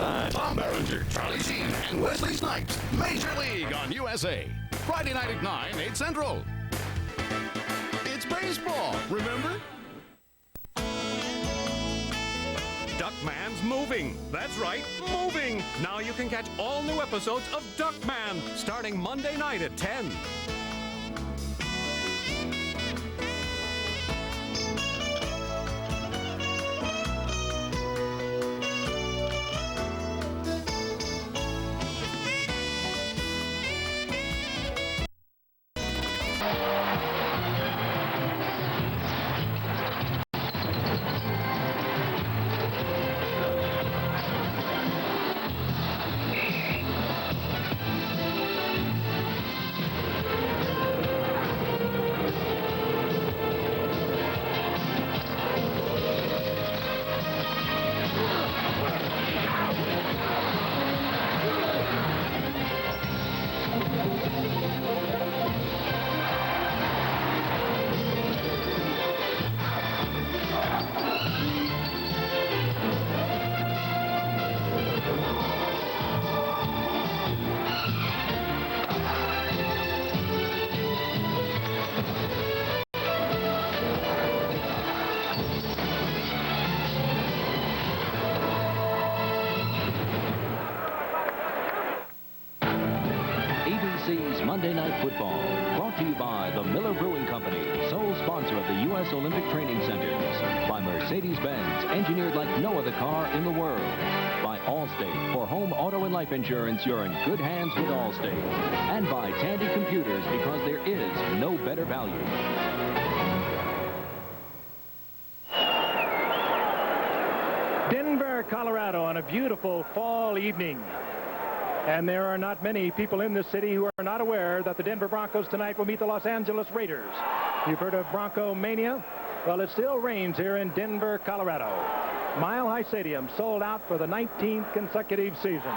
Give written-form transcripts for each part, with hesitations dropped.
Stein, Tom Berenger, Charlie Sheen, and Wesley Snipes. Major League on USA. Friday night at 9, 8 Central. It's baseball, remember? Duckman's moving. That's right, moving. Now you can catch all new episodes of Duckman starting Monday night at 10. ABC's Monday Night Football, brought to you by the Miller Brewing Company, sole sponsor of the U.S. Olympic Training Centers, by Mercedes-Benz, engineered like no other car in the world, by Allstate. For home, auto, and life insurance, you're in good hands with Allstate, and by Tandy Computers, because there is no better value. Denver, Colorado, on a beautiful fall evening. And there are not many people in this city who are not aware that the Denver Broncos tonight will meet the Los Angeles Raiders. You've heard of Bronco Mania? Well, it still rains here in Denver, Colorado. Mile High Stadium sold out for the 19th consecutive season.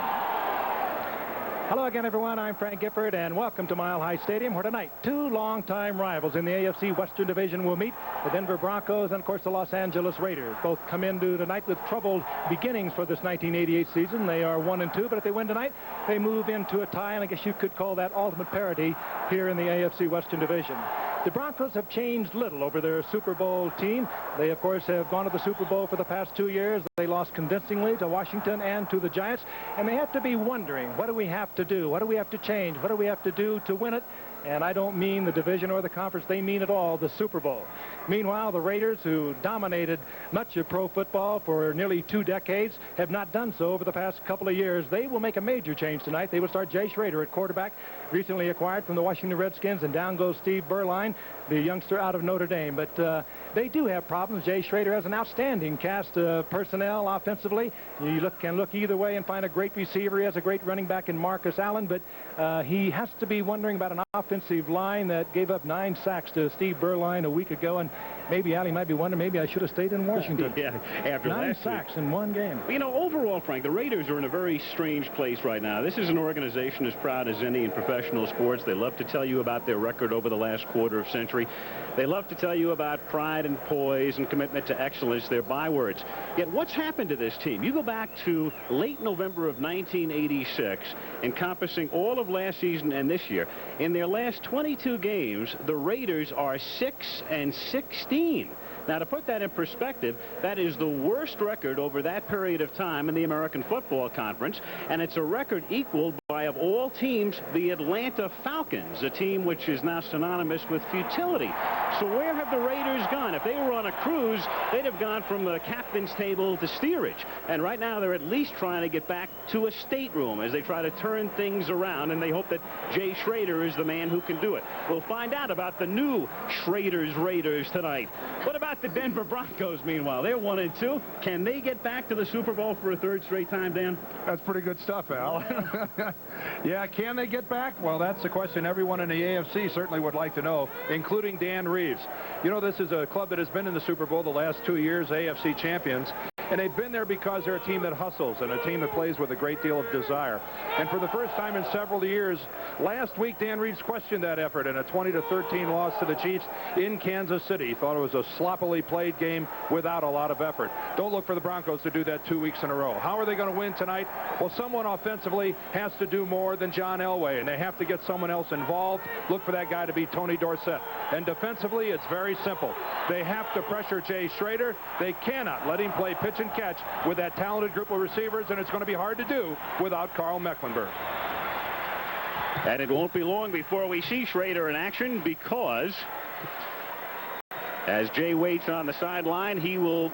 Hello again, everyone. I'm Frank Gifford, and welcome to Mile High Stadium, where tonight two longtime rivals in the AFC Western Division will meet, the Denver Broncos and, of course, the Los Angeles Raiders. Both come into tonight with troubled beginnings for this 1988 season. They are 1-2, but if they win tonight, they move into a tie, and I guess you could call that ultimate parity here in the AFC Western Division. The Broncos have changed little over their Super Bowl team. They, of course, have gone to the Super Bowl for the past 2 years. They lost convincingly to Washington and to the Giants, and they have to be wondering, what do we have to do? What do we have to change? What do we have to do to win it? And I don't mean the division or the conference. They mean it all, the Super Bowl. Meanwhile, the Raiders, who dominated much of pro football for nearly 2 decades, have not done so over the past couple of years. They will make a major change tonight. They will start Jay Schrader at quarterback, recently acquired from the Washington Redskins, and down goes Steve Berline, the youngster out of Notre Dame. But they do have problems. Jay Schrader has an outstanding cast of personnel offensively. You can look either way and find a great receiver. He has a great running back in Marcus Allen, but he has to be wondering about an offensive line that gave up 9 sacks to Steve Berline a week ago, and maybe Allie might be wondering, maybe I should have stayed in Washington. Yeah, after 9 sacks in one game. You know, overall, Frank, the Raiders are in a very strange place right now. This is an organization as proud as any in professional sports. They love to tell you about their record over the last quarter century. They love to tell you about pride and poise and commitment to excellence, their bywords. Yet what's happened to this team? You go back to late November of 1986, encompassing all of last season and this year. In their last 22 games, the Raiders are 6-16. Now, to put that in perspective, that is the worst record over that period of time in the American Football Conference, and it's a record equaled by, of all teams, the Atlanta Falcons, a team which is now synonymous with futility. So where have the Raiders gone? If they were on a cruise, they'd have gone from the captain's table to steerage. And right now, they're at least trying to get back to a stateroom as they try to turn things around, and they hope that Jay Schrader is the man who can do it. We'll find out about the new Schrader's Raiders tonight. What about the Denver Broncos, meanwhile? They're 1-2. Can they get back to the Super Bowl for a third straight time, Dan? That's pretty good stuff, Al. Yeah, can they get back? Well, that's the question everyone in the AFC certainly would like to know, including Dan Reeves. You know, this is a club that has been in the Super Bowl the last 2 years, AFC champions. And they've been there because they're a team that hustles and a team that plays with a great deal of desire. And for the first time in several years, last week Dan Reeves questioned that effort in a 20-13 loss to the Chiefs in Kansas City. He thought it was a sloppily played game without a lot of effort. Don't look for the Broncos to do that 2 weeks in a row. How are they going to win tonight? Well, someone offensively has to do more than John Elway, and they have to get someone else involved. Look for that guy to be Tony Dorsett. And defensively, it's very simple. They have to pressure Jay Schrader. They cannot let him play pitch and catch with that talented group of receivers, and it's going to be hard to do without Carl Mecklenburg. And it won't be long before we see Schrader in action, because as Jay waits on the sideline, he will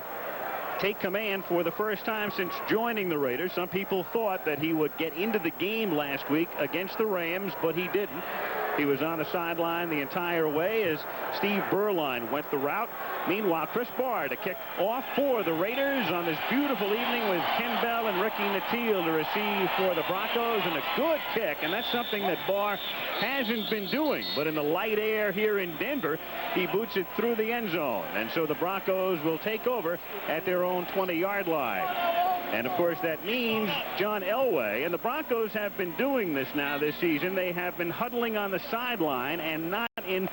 take command for the first time since joining the Raiders. Some people thought that he would get into the game last week against the Rams, but he didn't. He was on the sideline the entire way as Steve Berline went the route. Meanwhile, Chris Barr to kick off for the Raiders on this beautiful evening with Ken Bell and Ricky Nattiel to receive for the Broncos, and a good kick, and that's something that Barr hasn't been doing. But in the light air here in Denver, he boots it through the end zone, and so the Broncos will take over at their own 20-yard line. And of course that means John Elway, and the Broncos have been doing this now this season. They have been huddling on the sideline and not in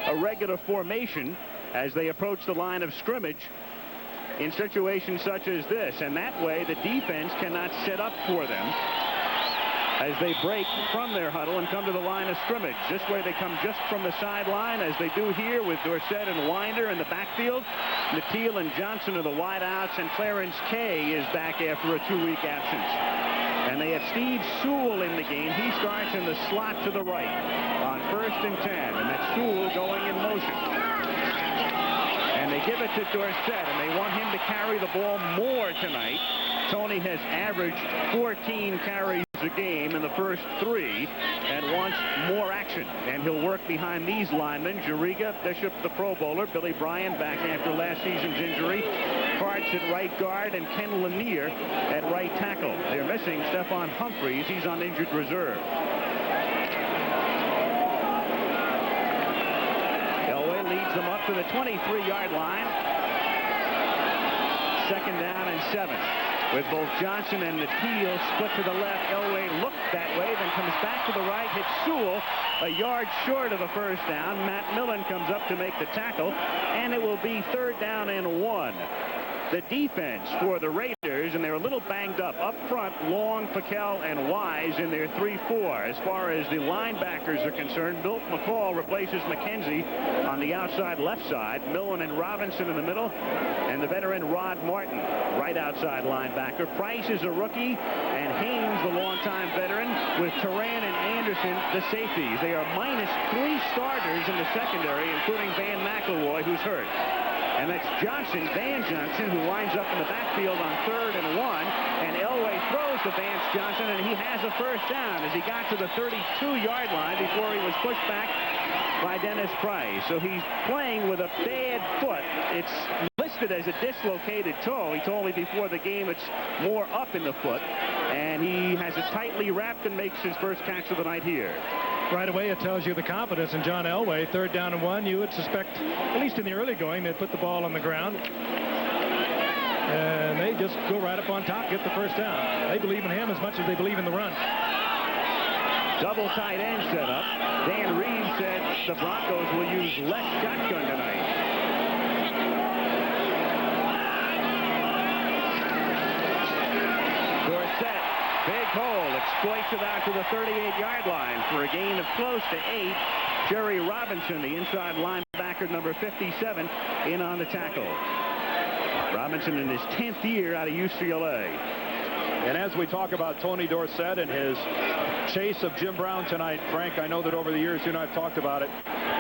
a regular formation as they approach the line of scrimmage in situations such as this, and that way the defense cannot set up for them as they break from their huddle and come to the line of scrimmage. This way they come just from the sideline, as they do here with Dorsett and Winder in the backfield. Nattiel and Johnson are the wideouts, and Clarence Kay is back after a 2-week absence. And they have Steve Sewell in the game. He starts in the slot to the right on 1st and 10, and that's Sewell going in motion. And they give it to Dorsett, and they want him to carry the ball more tonight. Tony has averaged 14 carries a game in the first 3 and wants more action, and he'll work behind these linemen: Juriga, Bishop, the Pro Bowler, Billy Bryan back after last season's injury, Hartz at right guard, and Ken Lanier at right tackle. They're missing Stephon Humphreys. He's on injured reserve. Elway leads them up to the 23-yard line. 2nd down and 7. With both Johnson and Nattiel split to the left. Elway looked that way, then comes back to the right, hits Sewell a yard short of the first down. Matt Millen comes up to make the tackle, and it will be 3rd down and 1. The defense for the Raiders, and they're a little banged up. Up front, Long, Paquel, and Wise in their 3-4. As far as the linebackers are concerned, Milt McCall replaces McKenzie on the outside left side. Millen and Robinson in the middle, and the veteran Rod Martin, right outside linebacker. Price is a rookie, and Haynes, the longtime veteran, with Turan and Anderson, the safeties. They are -3 starters in the secondary, including Van McElroy, who's hurt. And that's Johnson, Van Johnson, who winds up in the backfield on 3rd and 1. And Elway throws to Vance Johnson, and he has a first down as he got to the 32-yard line before he was pushed back by Dennis Price. So he's playing with a bad foot. It's listed as a dislocated toe. He told me before the game it's more up in the foot. And he has it tightly wrapped and makes his first catch of the night here. Right away, it tells you the confidence in John Elway. 3rd down and 1. You would suspect, at least in the early going, they'd put the ball on the ground. And they just go right up on top, get the first down. They believe in him as much as they believe in the run. Double tight end set up. Dan Reeves said the Broncos will use less shotgun tonight. Dorsett, big hole, exploits it out to the 38-yard line for a gain of close to 8. Jerry Robinson, the inside linebacker, number 57, in on the tackle. Robinson in his 10th year out of UCLA. And as we talk about Tony Dorsett and his chase of Jim Brown tonight, Frank, I know that over the years you and I have talked about it.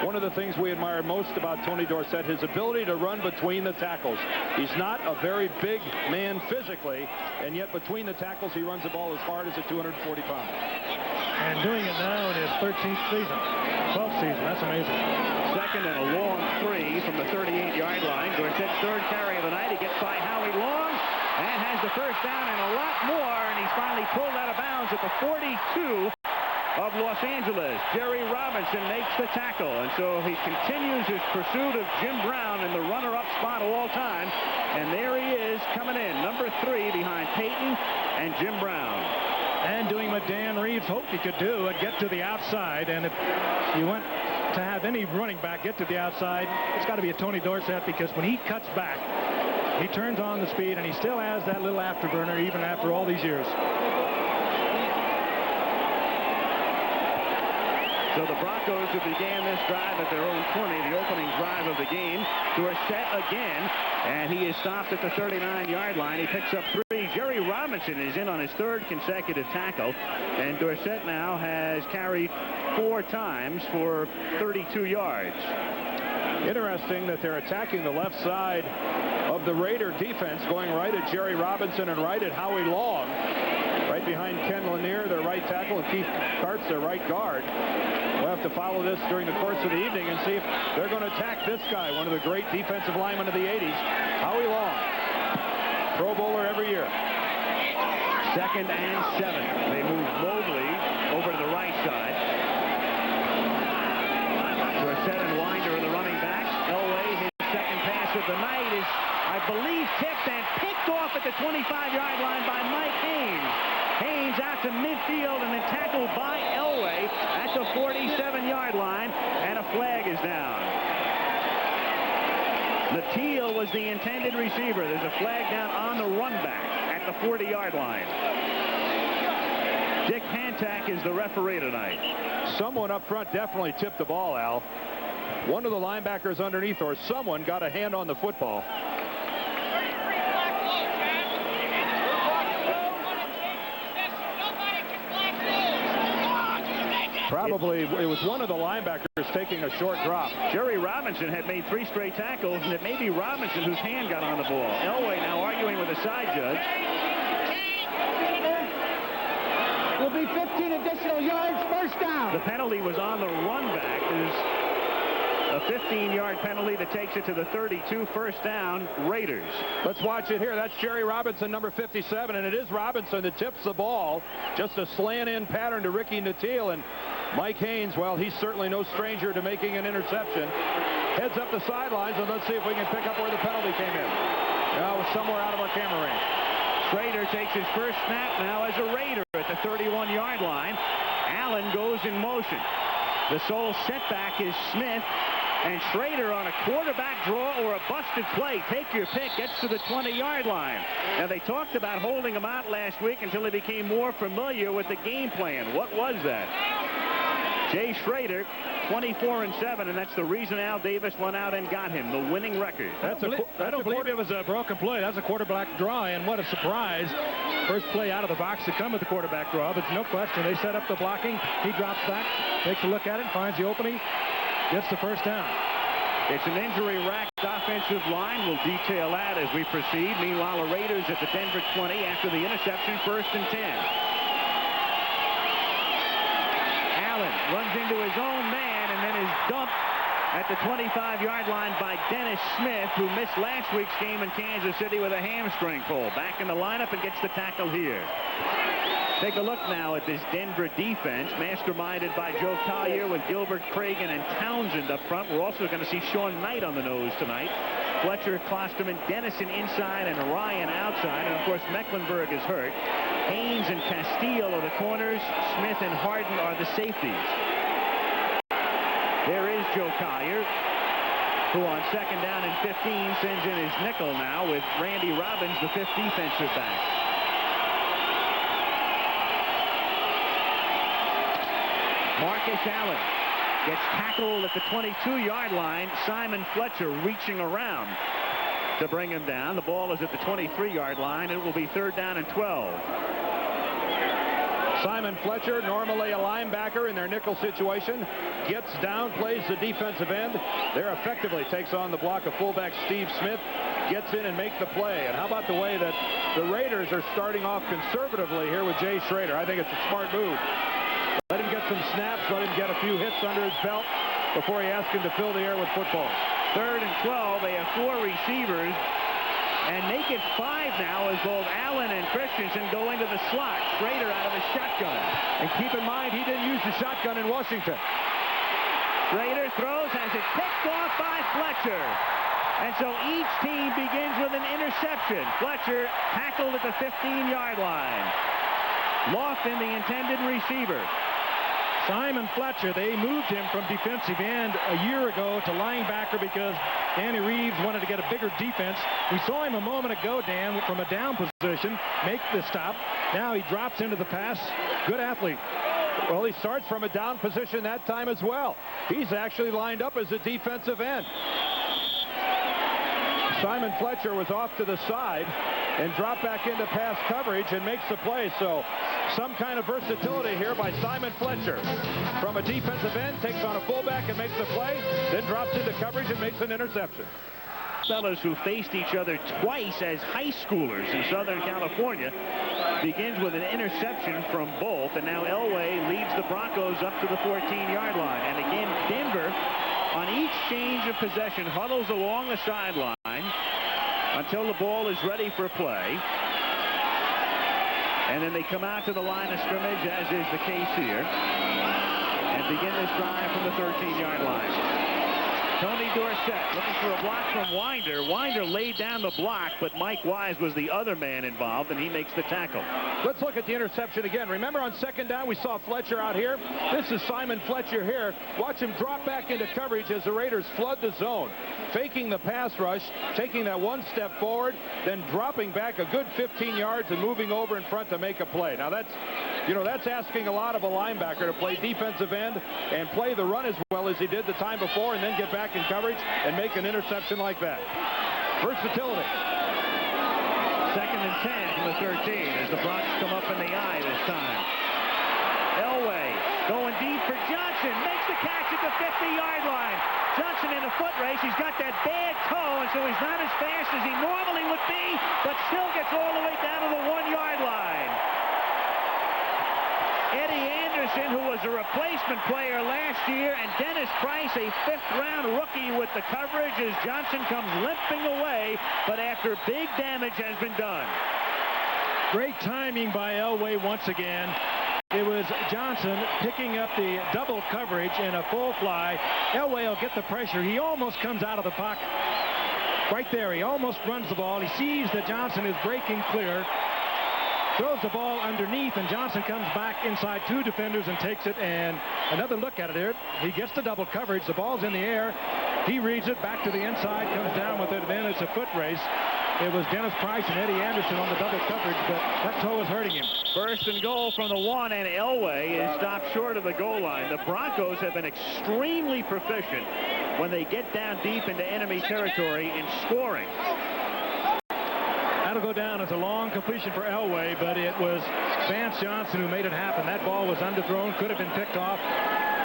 One of the things we admire most about Tony Dorsett, his ability to run between the tackles. He's not a very big man physically, and yet between the tackles he runs the ball as hard as at 240 pounds. And doing it now in his 13th season, 12th season. That's amazing. 2nd and a long 3 from the 38-yard line. Dorsett's 3rd carry of the night. He gets by Howie Long and has the first down and a lot more, and he's finally pulled out of bounds at the 42. of Los Angeles. Jerry Robinson makes the tackle, and so he continues his pursuit of Jim Brown in the runner-up spot all time. And there he is coming in, number 3 behind Peyton and Jim Brown. And doing what Dan Reeves hoped he could do and get to the outside. And if you want to have any running back get to the outside, it's got to be a Tony Dorsett, because when he cuts back, he turns on the speed, and he still has that little afterburner even after all these years. So the Broncos, who began this drive at their own 20, the opening drive of the game, Dorsett again, and he is stopped at the 39-yard line. He picks up 3. Jerry Robinson is in on his 3rd consecutive tackle, and Dorsett now has carried 4 times for 32 yards. Interesting that they're attacking the left side of the Raider defense, going right at Jerry Robinson and right at Howie Long. Right behind Ken Lanier, their right tackle, and Keith Karts, their right guard. We'll have to follow this during the course of the evening and see if they're going to attack this guy, one of the great defensive linemen of the 80s, Howie Long. Pro Bowler every year. 2nd and 7. They move Mobley over to the right side. Dorsett and Winder are the running backs. Elway, his 2nd pass of the night is, I believe, tipped and picked off at the 25-yard line by Mike Haynes. Haynes out to midfield and then tackled by Elway at the 47-yard line, and a flag is down. Latil was the intended receiver. There's a flag down on the run back at the 40-yard line. Dick Hantak is the referee tonight. Someone up front definitely tipped the ball, Al. One of the linebackers underneath, or someone, got a hand on the football. Probably it was one of the linebackers taking a short drop. Jerry Robinson had made 3 straight tackles, and it may be Robinson whose hand got on the ball. Elway now arguing with the side judge. Will be 15 additional yards, first down. The penalty was on the run back. There's a 15-yard penalty that takes it to the 32, first down, Raiders. Let's watch it here. That's Jerry Robinson, number 57, and it is Robinson that tips the ball. Just a slant-in pattern to Ricky Natil, and Mike Haynes, well, he's certainly no stranger to making an interception. Heads up the sidelines, and let's see if we can pick up where the penalty came in. Now, it was somewhere out of our camera range. Schrader takes his first snap now as a Raider at the 31-yard line. Allen goes in motion. The sole setback is Smith, and Schrader on a quarterback draw or a busted play, take your pick, gets to the 20-yard line. Now, they talked about holding him out last week until he became more familiar with the game plan. What was that? Jay Schrader, 24-7, and that's the reason Al Davis went out and got him, the winning record. I don't believe it was a broken play. That's a quarterback draw, and what a surprise. First play out of the box to come with the quarterback draw, but no question. They set up the blocking. He drops back, takes a look at it, finds the opening, gets the first down. It's an injury-racked offensive line. We'll detail that as we proceed. Meanwhile, the Raiders at the Denver 20 after the interception, 1st and 10. Allen runs into his own man and then is dumped at the 25-yard line by Dennis Smith, who missed last week's game in Kansas City with a hamstring pull. Back in the lineup and gets the tackle here. Take a look now at this Denver defense, masterminded by Joe Collier with Gilbert, Cragen, and Townsend up front. We're also going to see Sean Knight on the nose tonight. Fletcher, Klosterman, Dennison inside, and Ryan outside. And, of course, Mecklenburg is hurt. Haynes and Castile are the corners. Smith and Harden are the safeties. There is Joe Collier, who on 2nd down and 15 sends in his nickel now with Randy Robbins, the 5th defensive back. Marcus Allen gets tackled at the 22-yard line. Simon Fletcher reaching around to bring him down. The ball is at the 23-yard line. It will be 3rd down and 12. Simon Fletcher, normally a linebacker in their nickel situation, gets down, plays the defensive end. There effectively takes on the block of fullback Steve Smith, gets in and makes the play. And how about the way that the Raiders are starting off conservatively here with Jay Schrader? I think it's a smart move. Let him get some snaps, let him get a few hits under his belt before he asks him to fill the air with footballs. 3rd and 12. They have 4 receivers. and make it 5 now as both Allen and Christensen go into the slot. Schrader out of the shotgun. And keep in mind, he didn't use the shotgun in Washington. Schrader throws, has it picked off by Fletcher. And so each team begins with an interception. Fletcher tackled at the 15-yard line. Lofton, the intended receiver. Simon Fletcher, they moved him from defensive end a year ago to linebacker because Danny Reeves wanted to get a bigger defense. We saw him a moment ago, Dan, from a down position, make the stop. Now he drops into the pass. Good athlete. Well, he starts from a down position that time as well. He's actually lined up as a defensive end. Simon Fletcher was off to the side and dropped back into pass coverage and makes the play. So some kind of versatility here by Simon Fletcher. From a defensive end, takes on a fullback and makes the play, then drops into coverage and makes an interception. Fellows who faced each other twice as high schoolers in Southern California. Begins with an interception from both, and now Elway leads the Broncos up to the 14-yard line. And again, Denver, on each change of possession, huddles along the sideline until the ball is ready for play. And then they come out to the line of scrimmage, as is the case here, and begin this drive from the 13-yard line. Tony Dorsett looking for a block from Winder. Winder laid down the block, but Mike Wise was the other man involved, and he makes the tackle. Let's look at the interception again. Remember on second down, we saw Fletcher out here. This is Simon Fletcher here. Watch him drop back into coverage as the Raiders flood the zone. Faking the pass rush, taking that one step forward, then dropping back a good 15 yards and moving over in front to make a play. Now that's asking a lot of a linebacker to play defensive end and play the run as well as he did the time before and then get back in coverage and make an interception like that. Versatility. 2nd and 10 from the 13 as the Broncos come up in the eye this time. Elway going deep for Johnson. Makes the catch at the 50-yard line. Johnson in a foot race. He's got that bad toe, and so he's not as fast as he normally would be, but still gets all the way down to the 1-yard line. Eddie Anderson, who was a replacement player last year, and Dennis Price, a 5th-round rookie with the coverage as Johnson comes limping away, but after big damage has been done. Great timing by Elway once again. It was Johnson picking up the double coverage in a full fly. Elway will get the pressure. He almost comes out of the pocket. Right there, he almost runs the ball. He sees that Johnson is breaking clear. Throws the ball underneath, and Johnson comes back inside 2 defenders and takes it. And another look at it here. He gets the double coverage. The ball's in the air. He reads it back to the inside, comes down with it. Then it's a foot race. It was Dennis Price and Eddie Anderson on the double coverage, but that toe is hurting him. 1st and goal from the 1, and Elway is stopped short of the goal line. The Broncos have been extremely proficient when they get down deep into enemy territory in scoring. That'll go down as a long completion for Elway, but it was Vance Johnson who made it happen. That ball was underthrown, could have been picked off.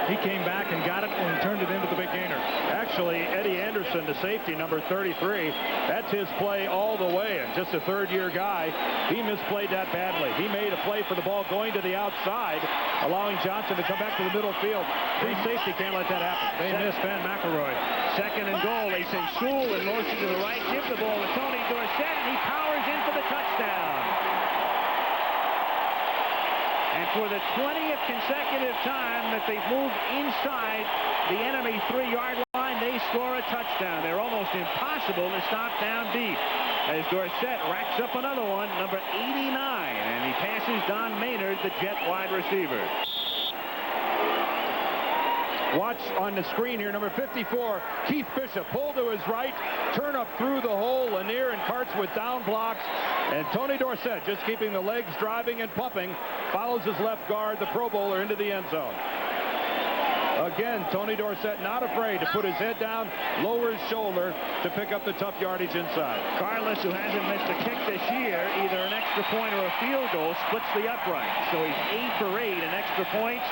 He came back and got it and turned it into the big gainer. Actually, Eddie Anderson, the safety, number 33, that's his play all the way. And just a 3rd-year guy, he misplayed that badly. He made a play for the ball going to the outside, allowing Johnson to come back to the middle field. Free safety can't let that happen. They missed Van McElroy. 2nd and goal. They send Sewell in motion to the right, give the ball to Tony Dorsett, and he powers in for the touchdown. And for the 20th consecutive time that they've moved inside the enemy 3-yard line, they score a touchdown. They're almost impossible to stop down deep. As Dorsett racks up another one, number 89, and he passes Don Maynard, the Jet wide receiver. Watch on the screen here, number 54, Keith Bishop, pull to his right, turn up through the hole, Lanier and Karts with down blocks, and Tony Dorsett just keeping the legs driving and pumping, follows his left guard, the Pro Bowler, into the end zone. Again, Tony Dorsett not afraid to put his head down, lower his shoulder to pick up the tough yardage inside. Carlos, who hasn't missed a kick this year, either an extra point or a field goal, splits the upright. So he's 8 for 8 in extra points,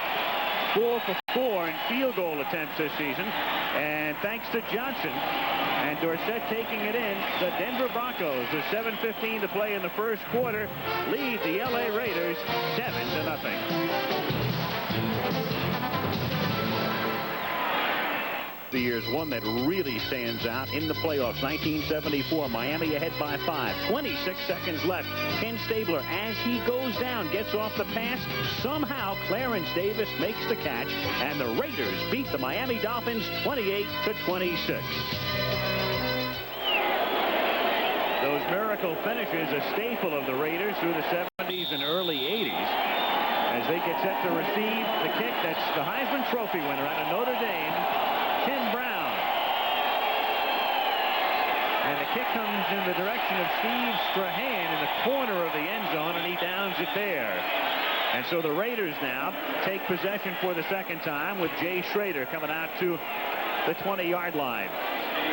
4 for 4 in field goal attempts this season. And thanks to Johnson and Dorsett taking it in, the Denver Broncos, with 7:15 to play in the first quarter, lead the LA Raiders 7-0. the years. One that really stands out in the playoffs. 1974, Miami ahead by 5. 26 seconds left. Ken Stabler, as he goes down, gets off the pass. Somehow, Clarence Davis makes the catch, and the Raiders beat the Miami Dolphins 28-26. Those miracle finishes, a staple of the Raiders through the 70s and early 80s. As they get set to receive the kick, that's the Heisman Trophy winner out of Notre Dame, Tim Brown. And the kick comes in the direction of Steve Strahan in the corner of the end zone, and he downs it there. And so the Raiders now take possession for the second time with Jay Schrader coming out to the 20-yard line.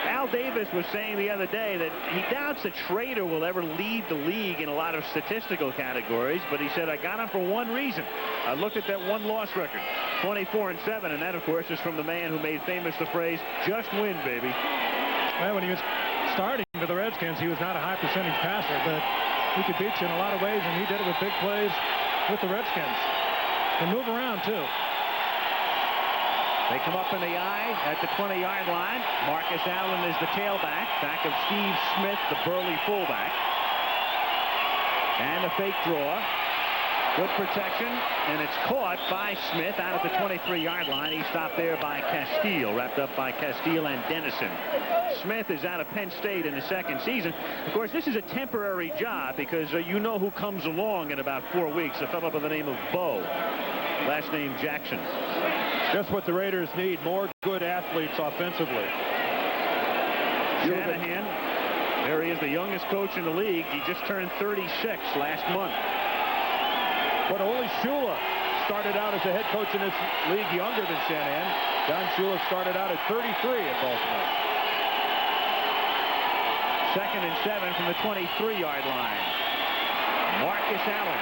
Al Davis was saying the other day that he doubts that Schrader will ever lead the league in a lot of statistical categories, but he said, I got him for one reason. I looked at that one-loss record, 24-7, and that, of course, is from the man who made famous the phrase, just win, baby. Well, when he was starting for the Redskins, he was not a high percentage passer, but he could beat you in a lot of ways, and he did it with big plays with the Redskins. And move around, too. They come up in the eye at the 20-yard line. Marcus Allen is the tailback, back of Steve Smith, the burly fullback. And a fake draw. Good protection, and it's caught by Smith out at the 23-yard line. He stopped there by Castile, wrapped up by Castile and Dennison. Smith is out of Penn State in the second season. Of course, this is a temporary job because you know who comes along in about 4 weeks, a fellow by the name of Bo, last name Jackson. Just what the Raiders need, more good athletes offensively. Shanahan, there he is, the youngest coach in the league. He just turned 36 last month. But only Shula started out as a head coach in this league younger than Shanahan. Don Shula started out at 33 at Baltimore. 2nd and 7 from the 23-yard line. Marcus Allen.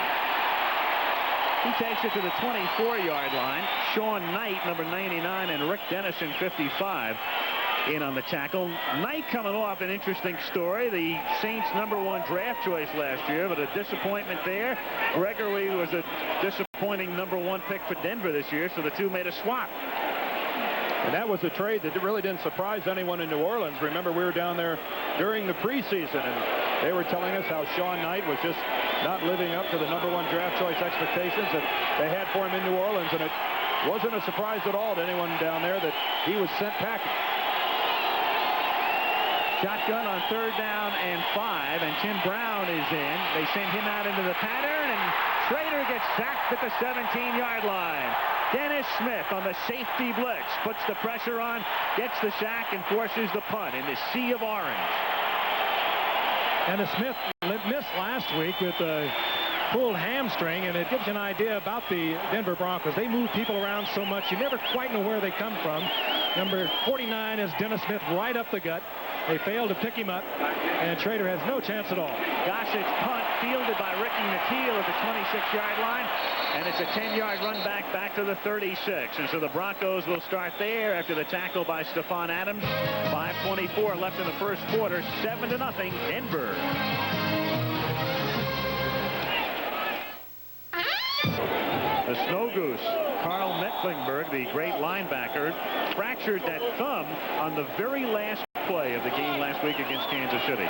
He takes it to the 24-yard line. Sean Knight, number 99, and Rick Dennison, 55, in on the tackle. Knight coming off an interesting story. The Saints' #1 draft choice last year, but a disappointment there. Gregory was a disappointing #1 pick for Denver this year, so the two made a swap. And that was a trade that really didn't surprise anyone in New Orleans. Remember, we were down there during the preseason, and they were telling us how Sean Knight was just not living up to the #1 draft choice expectations that they had for him in New Orleans, and it wasn't a surprise at all to anyone down there that he was sent packing. Shotgun on 3rd down and 5, and Tim Brown is in. They send him out into the pattern, and Schrader gets sacked at the 17-yard line. Dennis Smith on the safety blitz puts the pressure on, gets the sack, and forces the punt in the sea of orange. And Smith missed last week with a pulled hamstring, and it gives you an idea about the Denver Broncos. They move people around so much, you never quite know where they come from. Number 49 is Dennis Smith, right up the gut. They failed to pick him up, and Schrader has no chance at all. Gossage punt fielded by Ricky Nattiel at the 26-yard line, and it's a 10-yard run back to the 36. And so the Broncos will start there after the tackle by Stephon Adams. 5:24 left in the first quarter, 7-0 Denver. The Snow Goose, Carl Mecklenburg, the great linebacker, fractured that thumb on the very last play of the game last week against Kansas City.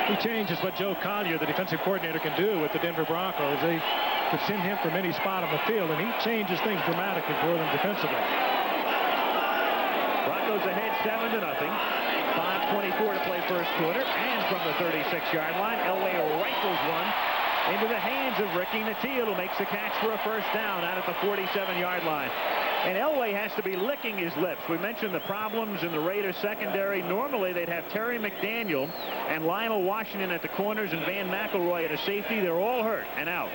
He changes what Joe Collier, the defensive coordinator, can do with the Denver Broncos. They could send him from any spot on the field, and he changes things dramatically for them defensively. Broncos ahead 7-0. 5:24 to play first quarter, and from the 36-yard line, Elway rifles one into the hands of Ricky Nattiel, who makes the catch for a first down out at the 47-yard line. And Elway has to be licking his lips. We mentioned the problems in the Raiders secondary. Normally they'd have Terry McDaniel and Lionel Washington at the corners and Van McElroy at a safety. They're all hurt and out.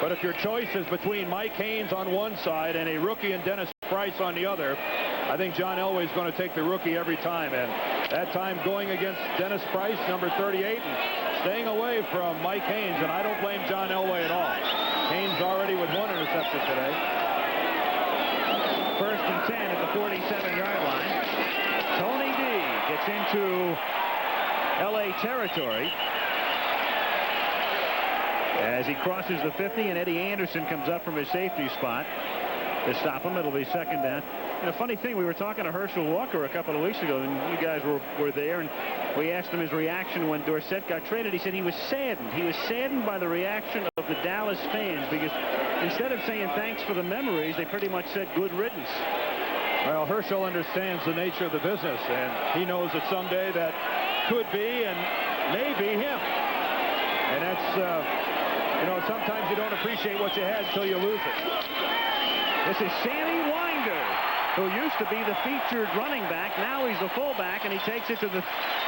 But if your choice is between Mike Haynes on one side and a rookie and Dennis Price on the other, I think John Elway is going to take the rookie every time. And that time going against Dennis Price, number 38, and staying away from Mike Haynes. And I don't blame John Elway at all. Haynes already with one interception today. 1st and 10 at the 47-yard line. Tony D gets into L.A. territory as he crosses the 50, and Eddie Anderson comes up from his safety spot. to stop him. It'll be second down. And a funny thing, we were talking to Herschel Walker a couple of weeks ago, and you guys were there, and we asked him his reaction when Dorsett got traded. He said he was saddened. He was saddened by the reaction of the Dallas fans, because instead of saying thanks for the memories, they pretty much said good riddance. Well, Herschel understands the nature of the business, and he knows that someday that could be and may be him. And that's, you know, sometimes you don't appreciate what you had until you lose it. This is Sammy Winder, who used to be the featured running back. Now he's the fullback, and he takes it to the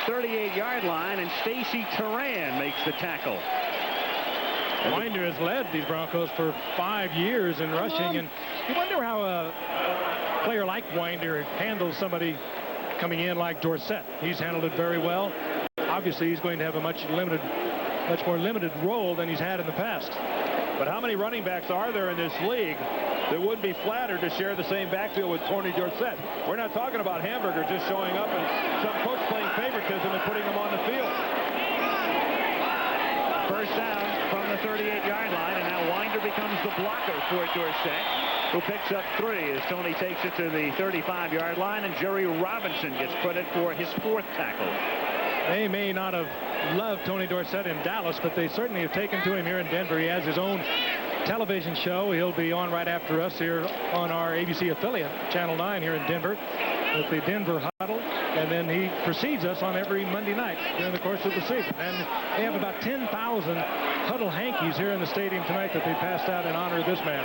38-yard line, and Stacy Turan makes the tackle. Winder has led these Broncos for 5 years in rushing, and you wonder how a player like Winder handles somebody coming in like Dorsett. He's handled it very well. Obviously, he's going to have a much more limited role than he's had in the past. But how many running backs are there in this league that wouldn't be flattered to share the same backfield with Tony Dorsett? We're not talking about Hamburger just showing up and some coach playing favoritism and putting him on the field. First down from the 38-yard line, and now Winder becomes the blocker for Dorsett, who picks up 3 as Tony takes it to the 35-yard line, and Jerry Robinson gets credit for his 4th tackle. They may not have loved Tony Dorsett in Dallas, but they certainly have taken to him here in Denver. He has his own television show. He'll be on right after us here on our ABC affiliate, Channel 9 here in Denver, with the Denver Huddle. And then he precedes us on every Monday night during the course of the season. And they have about 10,000 Huddle hankies here in the stadium tonight that they passed out in honor of this man.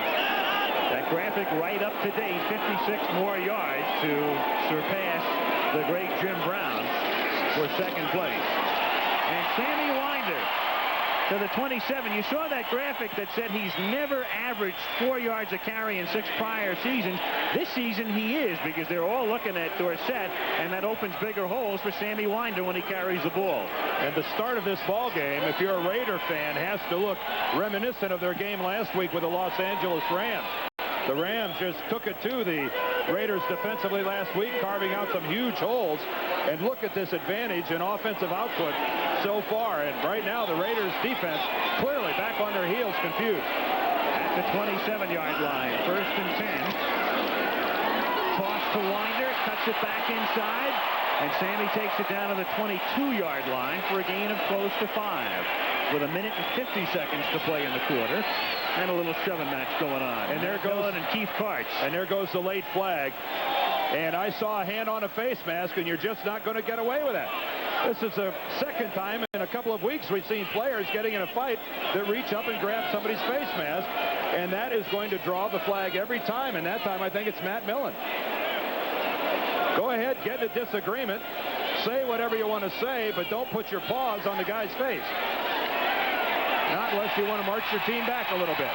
That graphic right up to date, 56 more yards to surpass the great Jim Brown for second place. And Sammy Winder to the 27. You saw that graphic that said he's never averaged 4 yards a carry in 6 prior seasons. This season he is, because they're all looking at Dorsett, and that opens bigger holes for Sammy Winder when he carries the ball. And the start of this ball game, if you're a Raider fan, has to look reminiscent of their game last week with the Los Angeles Rams. The Rams just took it to the Raiders defensively last week, carving out some huge holes. And look at this advantage in offensive output so far. And right now, the Raiders defense clearly back on their heels, confused. At the 27-yard line, 1st and 10. Toss to Winder, cuts it back inside. And Sammy takes it down to the 22-yard line for a gain of close to 5. With 1 minute and 50 seconds to play in the quarter. And a little shoving match going on. And there goes and Keith Karts. And there goes the late flag. And I saw a hand on a face mask, and you're just not going to get away with that. This is the second time in a couple of weeks we've seen players getting in a fight that reach up and grab somebody's face mask. And that is going to draw the flag every time. And that time I think it's Matt Millen. Go ahead, get in a disagreement. Say whatever you want to say, but don't put your paws on the guy's face. Not unless you want to march your team back a little bit.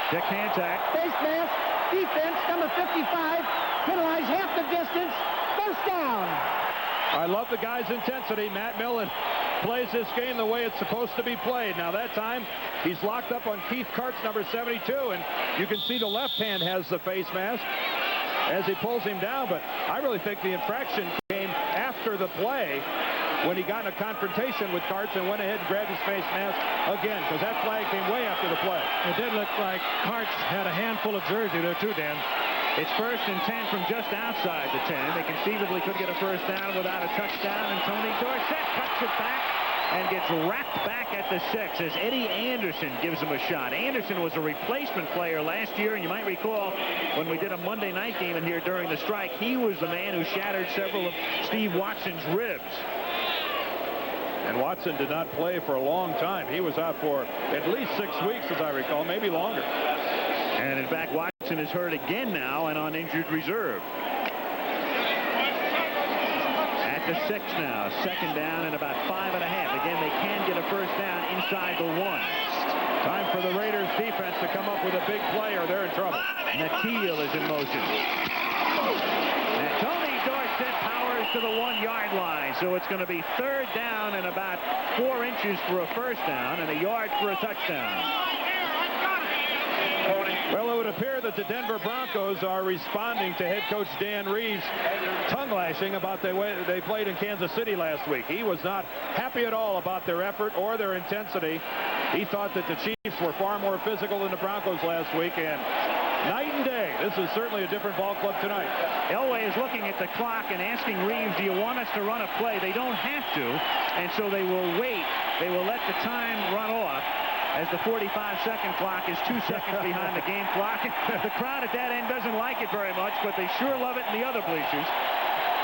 Dick Hantak. Face mask, defense, number 55, penalized half the distance, first down. I love the guy's intensity. Matt Millen plays this game the way it's supposed to be played. Now that time, he's locked up on Keith Karts, number 72, and you can see the left hand has the face mask as he pulls him down, but I really think the infraction came after the play when he got in a confrontation with Karts and went ahead and grabbed his face mask again, because that flag came way after the play. It did look like Karts had a handful of jersey there too, Dan. It's 1st and 10 from just outside the 10. They conceivably could get a first down without a touchdown, and Tony Dorsett cuts it back and gets wrapped back at the 6 as Eddie Anderson gives him a shot. Anderson was a replacement player last year, and you might recall when we did a Monday night game in here during the strike, he was the man who shattered several of Steve Watson's ribs. And Watson did not play for a long time. He was out for at least 6 weeks, as I recall, maybe longer. And in fact, Watson is hurt again now and on injured reserve. At the 6 now, 2nd down and about 5.5. Again, they can get a first down inside the 1. Time for the Raiders defense to come up with a big play or they're in trouble. Natil is in motion. And Tony Dorsett powers to the 1-yard line. So it's going to be 3rd down and about 4 inches for a first down and a yard for a touchdown. Well, it would appear that the Denver Broncos are responding to head coach Dan Reeves' tongue lashing about the way they played in Kansas City last week. He was not happy at all about their effort or their intensity He thought that the Chiefs were far more physical than the Broncos last week, and night and day. This is certainly a different ball club tonight. Elway is looking at the clock and asking Reeves, do you want us to run a play? They don't have to, and so they will wait. They will let the time run off as the 45-second clock is 2 seconds behind the game clock. The crowd at that end doesn't like it very much, but they sure love it in the other bleachers.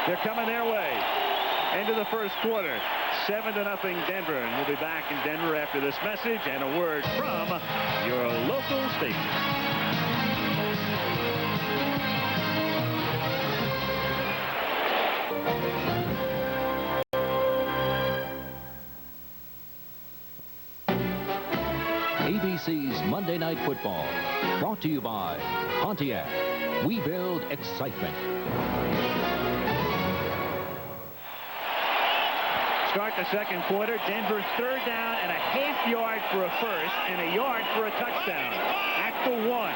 They're coming their way. Into the first quarter, 7-0 Denver, and we'll be back in Denver after this message and a word from your local station. ABC's Monday Night Football, brought to you by Pontiac. We build excitement. Start the second quarter. Denver 3rd down and a ½ yard for a first and a yard for a touchdown. At the 1.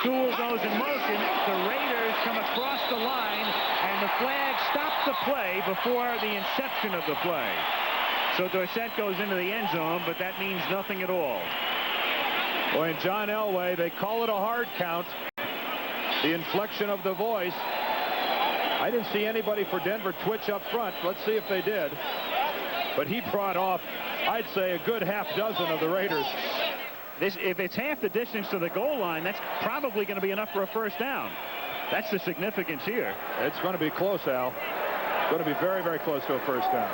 Sewell goes in motion. The Raiders come across the line, and the flag stops the play before the inception of the play. So Dorsett goes into the end zone, but that means nothing at all. Boy, and John Elway, they call it a hard count. The inflection of the voice. I didn't see anybody for Denver twitch up front. Let's see if they did. But he brought off, I'd say, a good half dozen of the Raiders. If it's half the distance to the goal line, that's probably going to be enough for a first down. That's the significance here. It's going to be close, Al. It's going to be very, very close to a first down.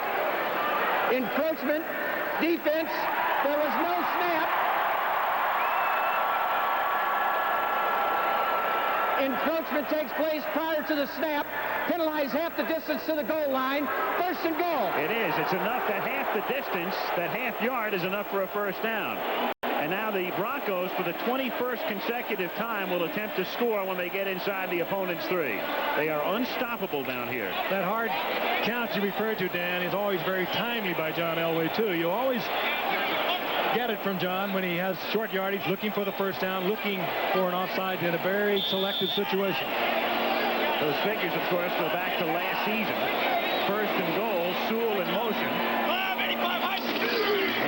Encroachment, defense, there was no snap. Encroachment takes place prior to the snap. Penalize half the distance to the goal line. 1st and goal. It is. It's enough that half the distance, that ½ yard is enough for a first down. And now the Broncos, for the 21st consecutive time, will attempt to score when they get inside the opponent's 3. They are unstoppable down here. That hard count you referred to, Dan, is always very timely by John Elway, too. You always get it from John when he has short yardage, looking for the first down, looking for an offside in a very selective situation. Those figures, of course, go back to last season. 1st and goal, Sewell in motion.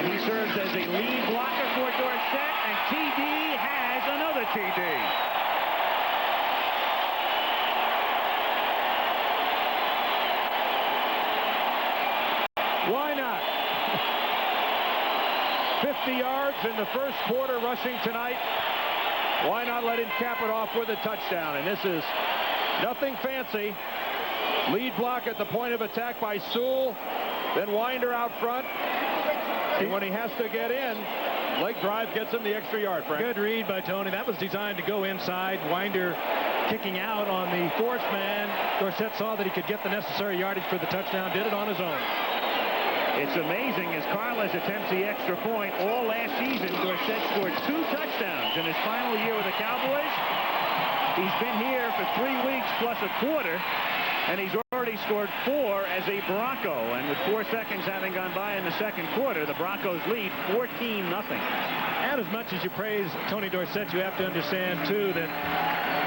And he serves as a lead blocker for Dorsett, and TD has another TD. Why not? 50 yards in the first quarter rushing tonight. Why not let him cap it off with a touchdown? And this is nothing fancy. Lead block at the point of attack by Sewell. Then Winder out front. And when he has to get in, leg drive gets him the extra yard, Frank. Good read by Tony. That was designed to go inside. Winder kicking out on the fourth man. Dorsett saw that he could get the necessary yardage for the touchdown. Did it on his own. It's amazing as Carlos attempts the extra point. All last season, Dorsett scored 2 touchdowns in his final year with the Cowboys. He's been here for 3 weeks plus a quarter, and he's already scored 4 as a Bronco. And with 4 seconds having gone by in the second quarter, the Broncos lead 14-0. And as much as you praise Tony Dorsett, you have to understand, too, that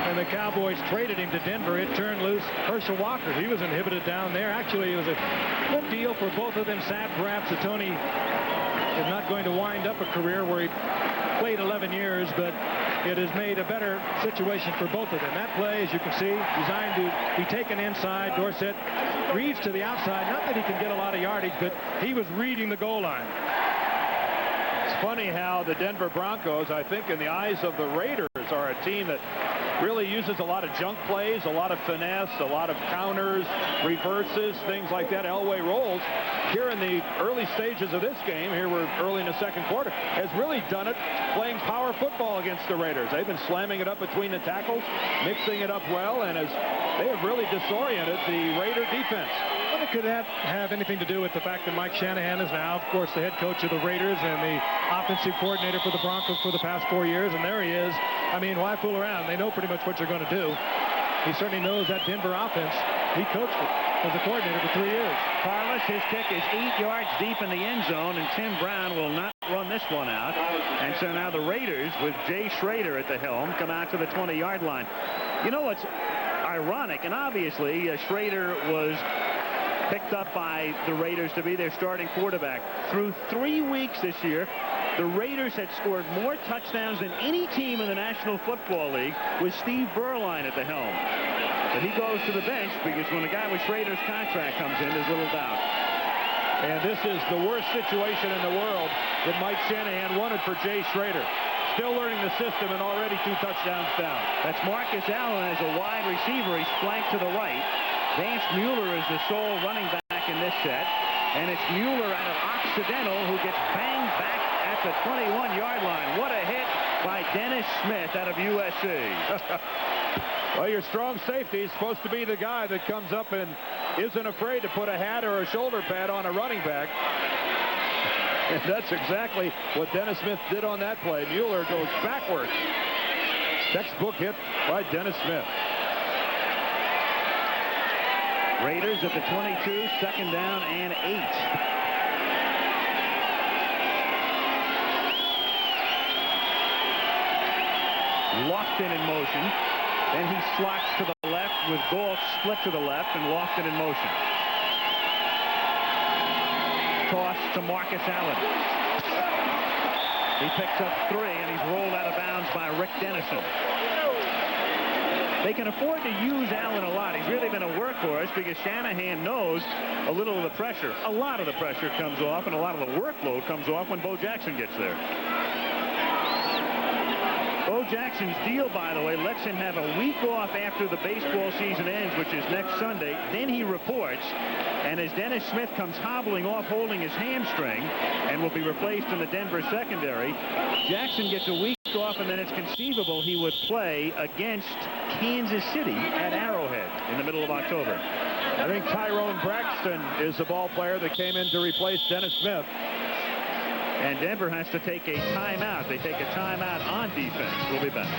when the Cowboys traded him to Denver, it turned loose Herschel Walker. He was inhibited down there. Actually, it was a good deal for both of them. Sad, perhaps, that Tony is not going to wind up a career where he played 11 years, but it has made a better situation for both of them. That play, as you can see, designed to be taken inside. Dorsett reads to the outside. Not that he can get a lot of yardage, but he was reading the goal line. It's funny how the Denver Broncos, I think, in the eyes of the Raiders, are a team that really uses a lot of junk plays, a lot of finesse, a lot of counters, reverses, things like that. Elway rolls. Here in the early stages of this game, here we're early in the second quarter, has really done it playing power football against the Raiders. They've been slamming it up between the tackles, mixing it up well, and they have really disoriented the Raider defense. Well, it could have anything to do with the fact that Mike Shanahan is now, of course, the head coach of the Raiders and the offensive coordinator for the Broncos for the past 4 years, and there he is. I mean, why fool around? They know pretty much what you're going to do. He certainly knows that Denver offense. He coached it as a coordinator for 3 years. Carlos, his kick is 8 yards deep in the end zone, and Tim Brown will not run this one out. And so now the Raiders, with Jay Schrader at the helm, come out to the 20-yard line. You know what's ironic, and obviously Schrader was picked up by the Raiders to be their starting quarterback. Through 3 weeks this year, the Raiders had scored more touchdowns than any team in the National Football League with Steve Berline at the helm. But he goes to the bench because when a guy with Schrader's contract comes in, there's little doubt. And this is the worst situation in the world that Mike Shanahan wanted for Jay Schrader. Still learning the system and already 2 touchdowns down. That's Marcus Allen as a wide receiver. He's flanked to the right. Vance Mueller is the sole running back in this set. And it's Mueller out of Occidental who gets banged back at the 21-yard line. What a hit by Dennis Smith out of USC. Well, your strong safety is supposed to be the guy that comes up and isn't afraid to put a hat or a shoulder pad on a running back. And that's exactly what Dennis Smith did on that play. Mueller goes backwards. Textbook hit by Dennis Smith. Raiders at the 22, second down and 8. Lofton in motion. Then he slots to the left with Gold split to the left and Lofton in motion. Toss to Marcus Allen. He picks up 3 and he's rolled out of bounds by Rick Dennison. They can afford to use Allen a lot. He's really been a workhorse because Shanahan knows a little of the pressure. A lot of the pressure comes off and a lot of the workload comes off when Bo Jackson gets there. Bo Jackson's deal, by the way, lets him have a week off after the baseball season ends, which is next Sunday. Then he reports, and as Dennis Smith comes hobbling off holding his hamstring and will be replaced in the Denver secondary, Jackson gets a week off, and then it's conceivable he would play against Kansas City at Arrowhead in the middle of October. I think Tyrone Braxton is the ball player that came in to replace Dennis Smith. And Denver has to take a timeout. They take a timeout on defense. We'll be back.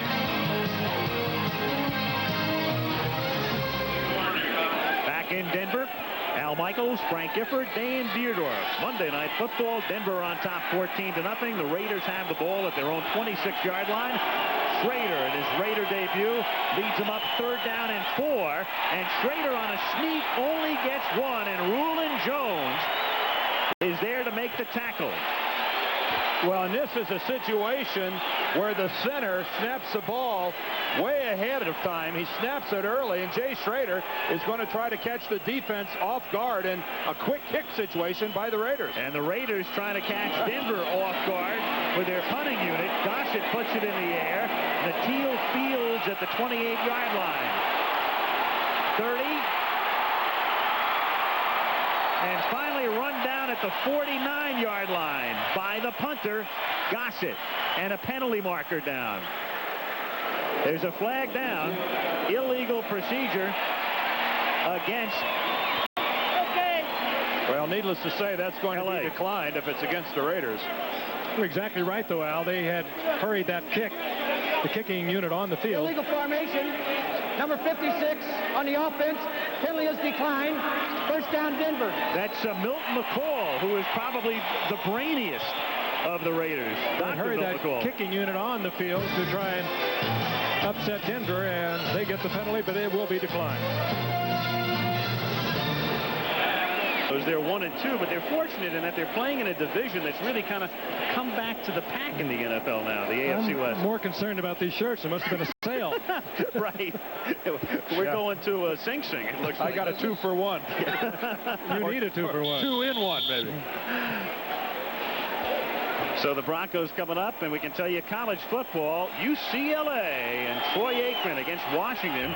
Back in Denver, Al Michaels, Frank Gifford, Dan Dierdorf. Monday Night Football, Denver on top 14-0. The Raiders have the ball at their own 26-yard line. Schrader in his Raider debut leads them up 3rd down and 4. And Schrader on a sneak only gets 1. And Rulon Jones is there to make the tackle. Well, and this is a situation where the center snaps the ball way ahead of time. He snaps it early, and Jay Schrader is going to try to catch the defense off guard in a quick kick situation by the Raiders. And the Raiders trying to catch Denver off guard with their punting unit. Gossett puts it in the air. Natil Fields at the 28-yard line. 30. And finally run down at the 49-yard line by the punter, Gossett, and a penalty marker down. There's a flag down, illegal procedure against. Well, needless to say, that's going to be declined if it's against the Raiders. You're exactly right, though, Al. They had hurried that kick, the kicking unit on the field. Illegal formation, number 56 on the offense. Penalty is declined. First down, Denver. That's Milton McCall, who is probably the brainiest of the Raiders. They hurried that kicking unit on the field to try and upset Denver, and they get the penalty, but it will be declined. They're 1-2, but they're fortunate in that they're playing in a division that's really kind of come back to the pack in the NFL now, the AFC West. I'm more concerned about these shirts. It must have been a sale. Right. We're going to Sing Sing. It looks like. I got a 2-for-1. You need a 2-for-1. 2-in-1, maybe. So the Broncos coming up, and we can tell you college football, UCLA and Troy Aikman against Washington.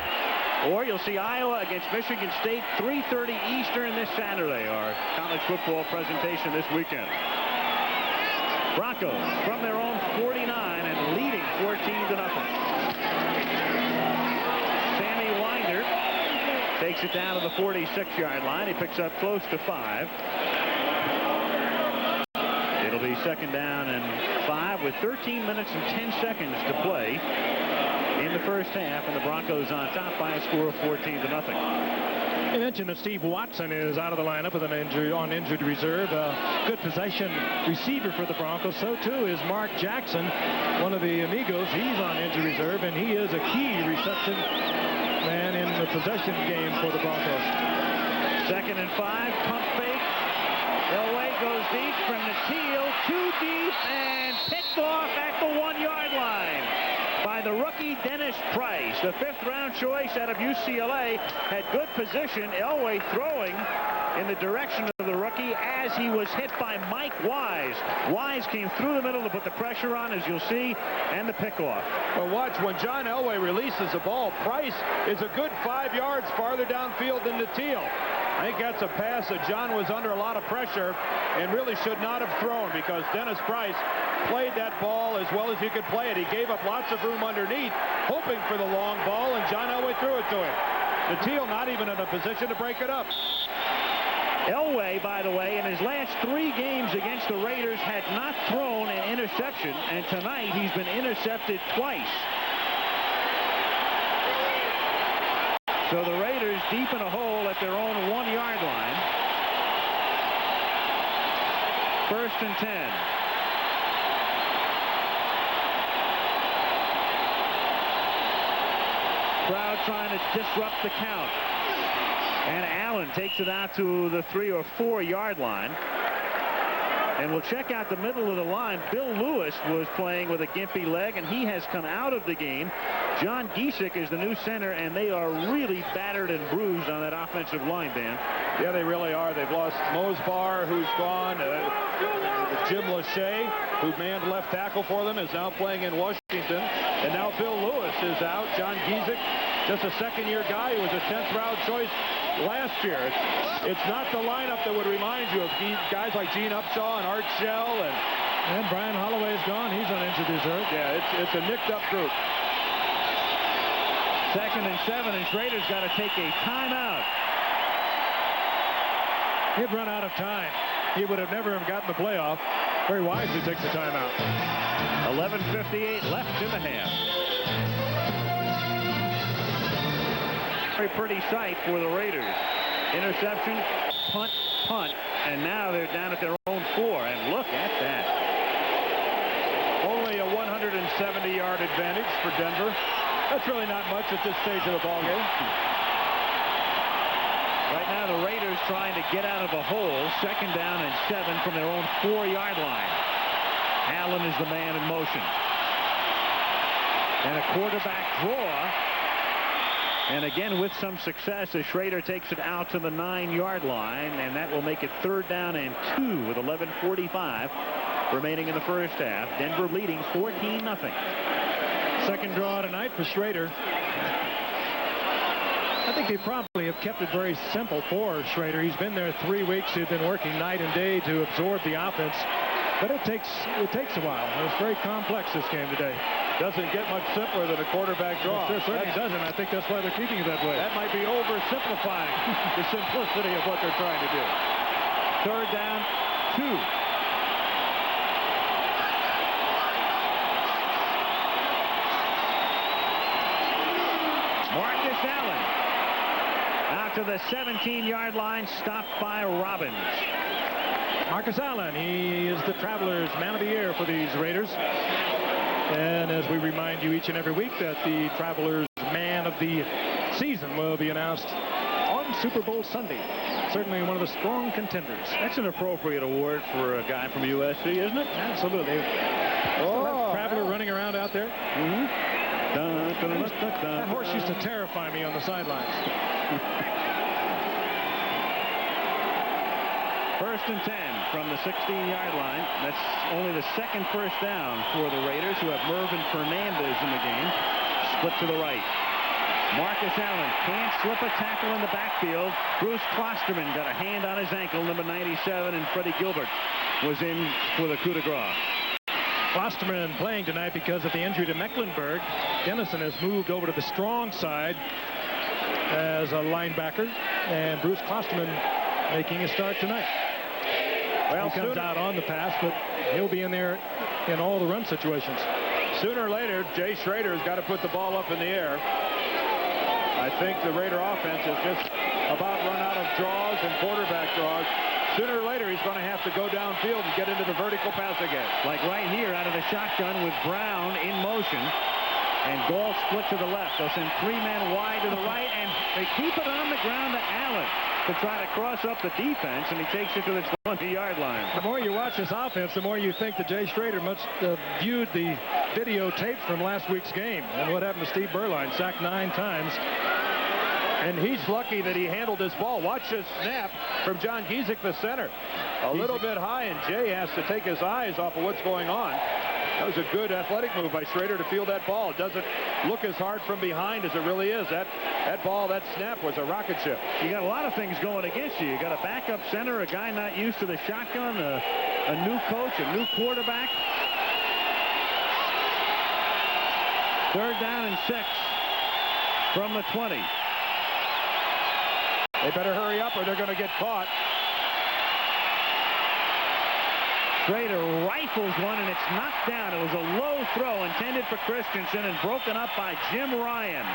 Or you'll see Iowa against Michigan State, 3:30 Eastern this Saturday, our college football presentation this weekend. Broncos from their own 49 and leading 14-0. Sammy Winder takes it down to the 46-yard line. He picks up close to 5. It'll be second down and 5 with 13 minutes and 10 seconds to play in the first half, and the Broncos on top by a score of 14-0. You mentioned that Steve Watson is out of the lineup with an injury on injured reserve. Good possession receiver for the Broncos. So too is Mark Jackson, one of the amigos. He's on injured reserve, and he is a key reception man in the possession game for the Broncos. 2nd and 5. Pump fake. Elway goes deep from the Teal. Too deep and picked off at the 1-yard line by the rookie Dennis Price. The 5th-round choice out of UCLA had good position. Elway throwing in the direction of the rookie as he was hit by Mike Wise. Wise came through the middle to put the pressure on, as you'll see, and the pickoff. Well, watch, when John Elway releases the ball, Price is a good 5 yards farther downfield than the Teal. I think that's a pass that John was under a lot of pressure and really should not have thrown, because Dennis Price played that ball as well as he could play it. He gave up lots of room underneath, hoping for the long ball, and John Elway threw it to him. The Teal not even in a position to break it up. Elway, by the way, in his last 3 games against the Raiders had not thrown an interception, and tonight he's been intercepted twice. So the Raiders deep in a hole at their own 1-yard line. 1st and 10. Crowd trying to disrupt the count. And Allen takes it out to the 3 or 4 yard line. And we'll check out the middle of the line. Bill Lewis was playing with a gimpy leg, and he has come out of the game. John Giesick is the new center, and they are really battered and bruised on that offensive line, Dan. Yeah, they really are. They've lost Mosbar, who's gone. Jim Lachey, who manned left tackle for them, is now playing in Washington. And now Bill Lewis is out. John Giesick, just a 2nd-year guy who was a 10th-round choice last year. It's not the lineup that would remind you of guys like Gene Upshaw and Art Shell. And Brian Holloway's gone. He's on injured reserve. Yeah, it's a nicked-up group. 2nd and 7, and Schrader's got to take a timeout. He'd run out of time. He would have never gotten the playoff. Very wisely takes the timeout. 11:58 left in the half. Very pretty sight for the Raiders. Interception, punt, punt, and now they're down at their own 4. And look at that. Only a 170-yard advantage for Denver. That's really not much at this stage of the ballgame. Right now, the Raiders trying to get out of a hole. 2nd down and 7 from their own 4-yard line. Allen is the man in motion. And a quarterback draw. And again, with some success, as Schrader takes it out to the 9-yard line, and that will make it 3rd down and 2 with 11:45 remaining in the first half. Denver leading 14-0. 2nd draw tonight for Schrader. I think they probably have kept it very simple for Schrader. He's been there 3 weeks. He's been working night and day to absorb the offense. But it takes a while. It's very complex, this game today. Doesn't get much simpler than a quarterback draw. It certainly doesn't. I think that's why they're keeping it that way. That might be oversimplifying the simplicity of what they're trying to do. 3rd down, 2. Marcus Allen out to the 17-yard line, stopped by Robbins. Marcus Allen, he is the Travelers' Man of the Year for these Raiders. And as we remind you each and every week that the Travelers' Man of the Season will be announced on Super Bowl Sunday. Certainly one of the strong contenders. That's an appropriate award for a guy from USC, isn't it? Absolutely. Oh, Traveler running around out there. That horse used to terrify me on the sidelines. 1st and 10 from the 16-yard line. That's only the 2nd first down for the Raiders, who have Mervin Fernandez in the game. Split to the right. Marcus Allen can't slip a tackle in the backfield. Bruce Klosterman got a hand on his ankle, number 97, and Freddie Gilbert was in for the coup de grace. Klosterman playing tonight because of the injury to Mecklenburg. Dennison has moved over to the strong side as a linebacker, and Bruce Klosterman making a start tonight. Well, he comes out on the pass, but he'll be in there in all the run situations. Sooner or later, Jay Schrader has got to put the ball up in the air. I think the Raider offense is just about run out of draws and quarterback draws. Sooner or later, he's going to have to go downfield and get into the vertical passing game. Like right here out of the shotgun with Brown in motion. And Gall split to the left. They'll send 3 men wide to the right, and they keep it on the ground to Allen. to try to cross up the defense, and he takes it to the 20-yard line. The more you watch this offense, the more you think that Jay Schrader must have viewed the videotape from last week's game and what happened to Steve Berline, sacked 9 times. And he's lucky that he handled this ball. Watch this snap from John Giesick, the center. A little bit high, and Jay has to take his eyes off of what's going on. That was a good athletic move by Schrader to field that ball. It doesn't look as hard from behind as it really is. That ball, that snap was a rocket ship. You got a lot of things going against you. You got a backup center, a guy not used to the shotgun, a new coach, a new quarterback. 3rd down and 6 from the 20. They better hurry up or they're going to get caught. Schrader rifles one, and it's knocked down. It was a low throw intended for Christensen and broken up by Jim Ryan.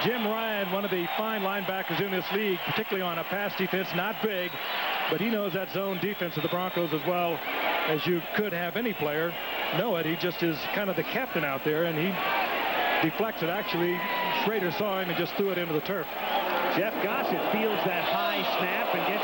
Jim Ryan, one of the fine linebackers in this league, particularly on a pass defense, not big, but he knows that zone defense of the Broncos as well as you could have any player know it. He just is kind of the captain out there, and he deflects it. Actually, Schrader saw him and just threw it into the turf. Jeff Gossett fields that high snap and gets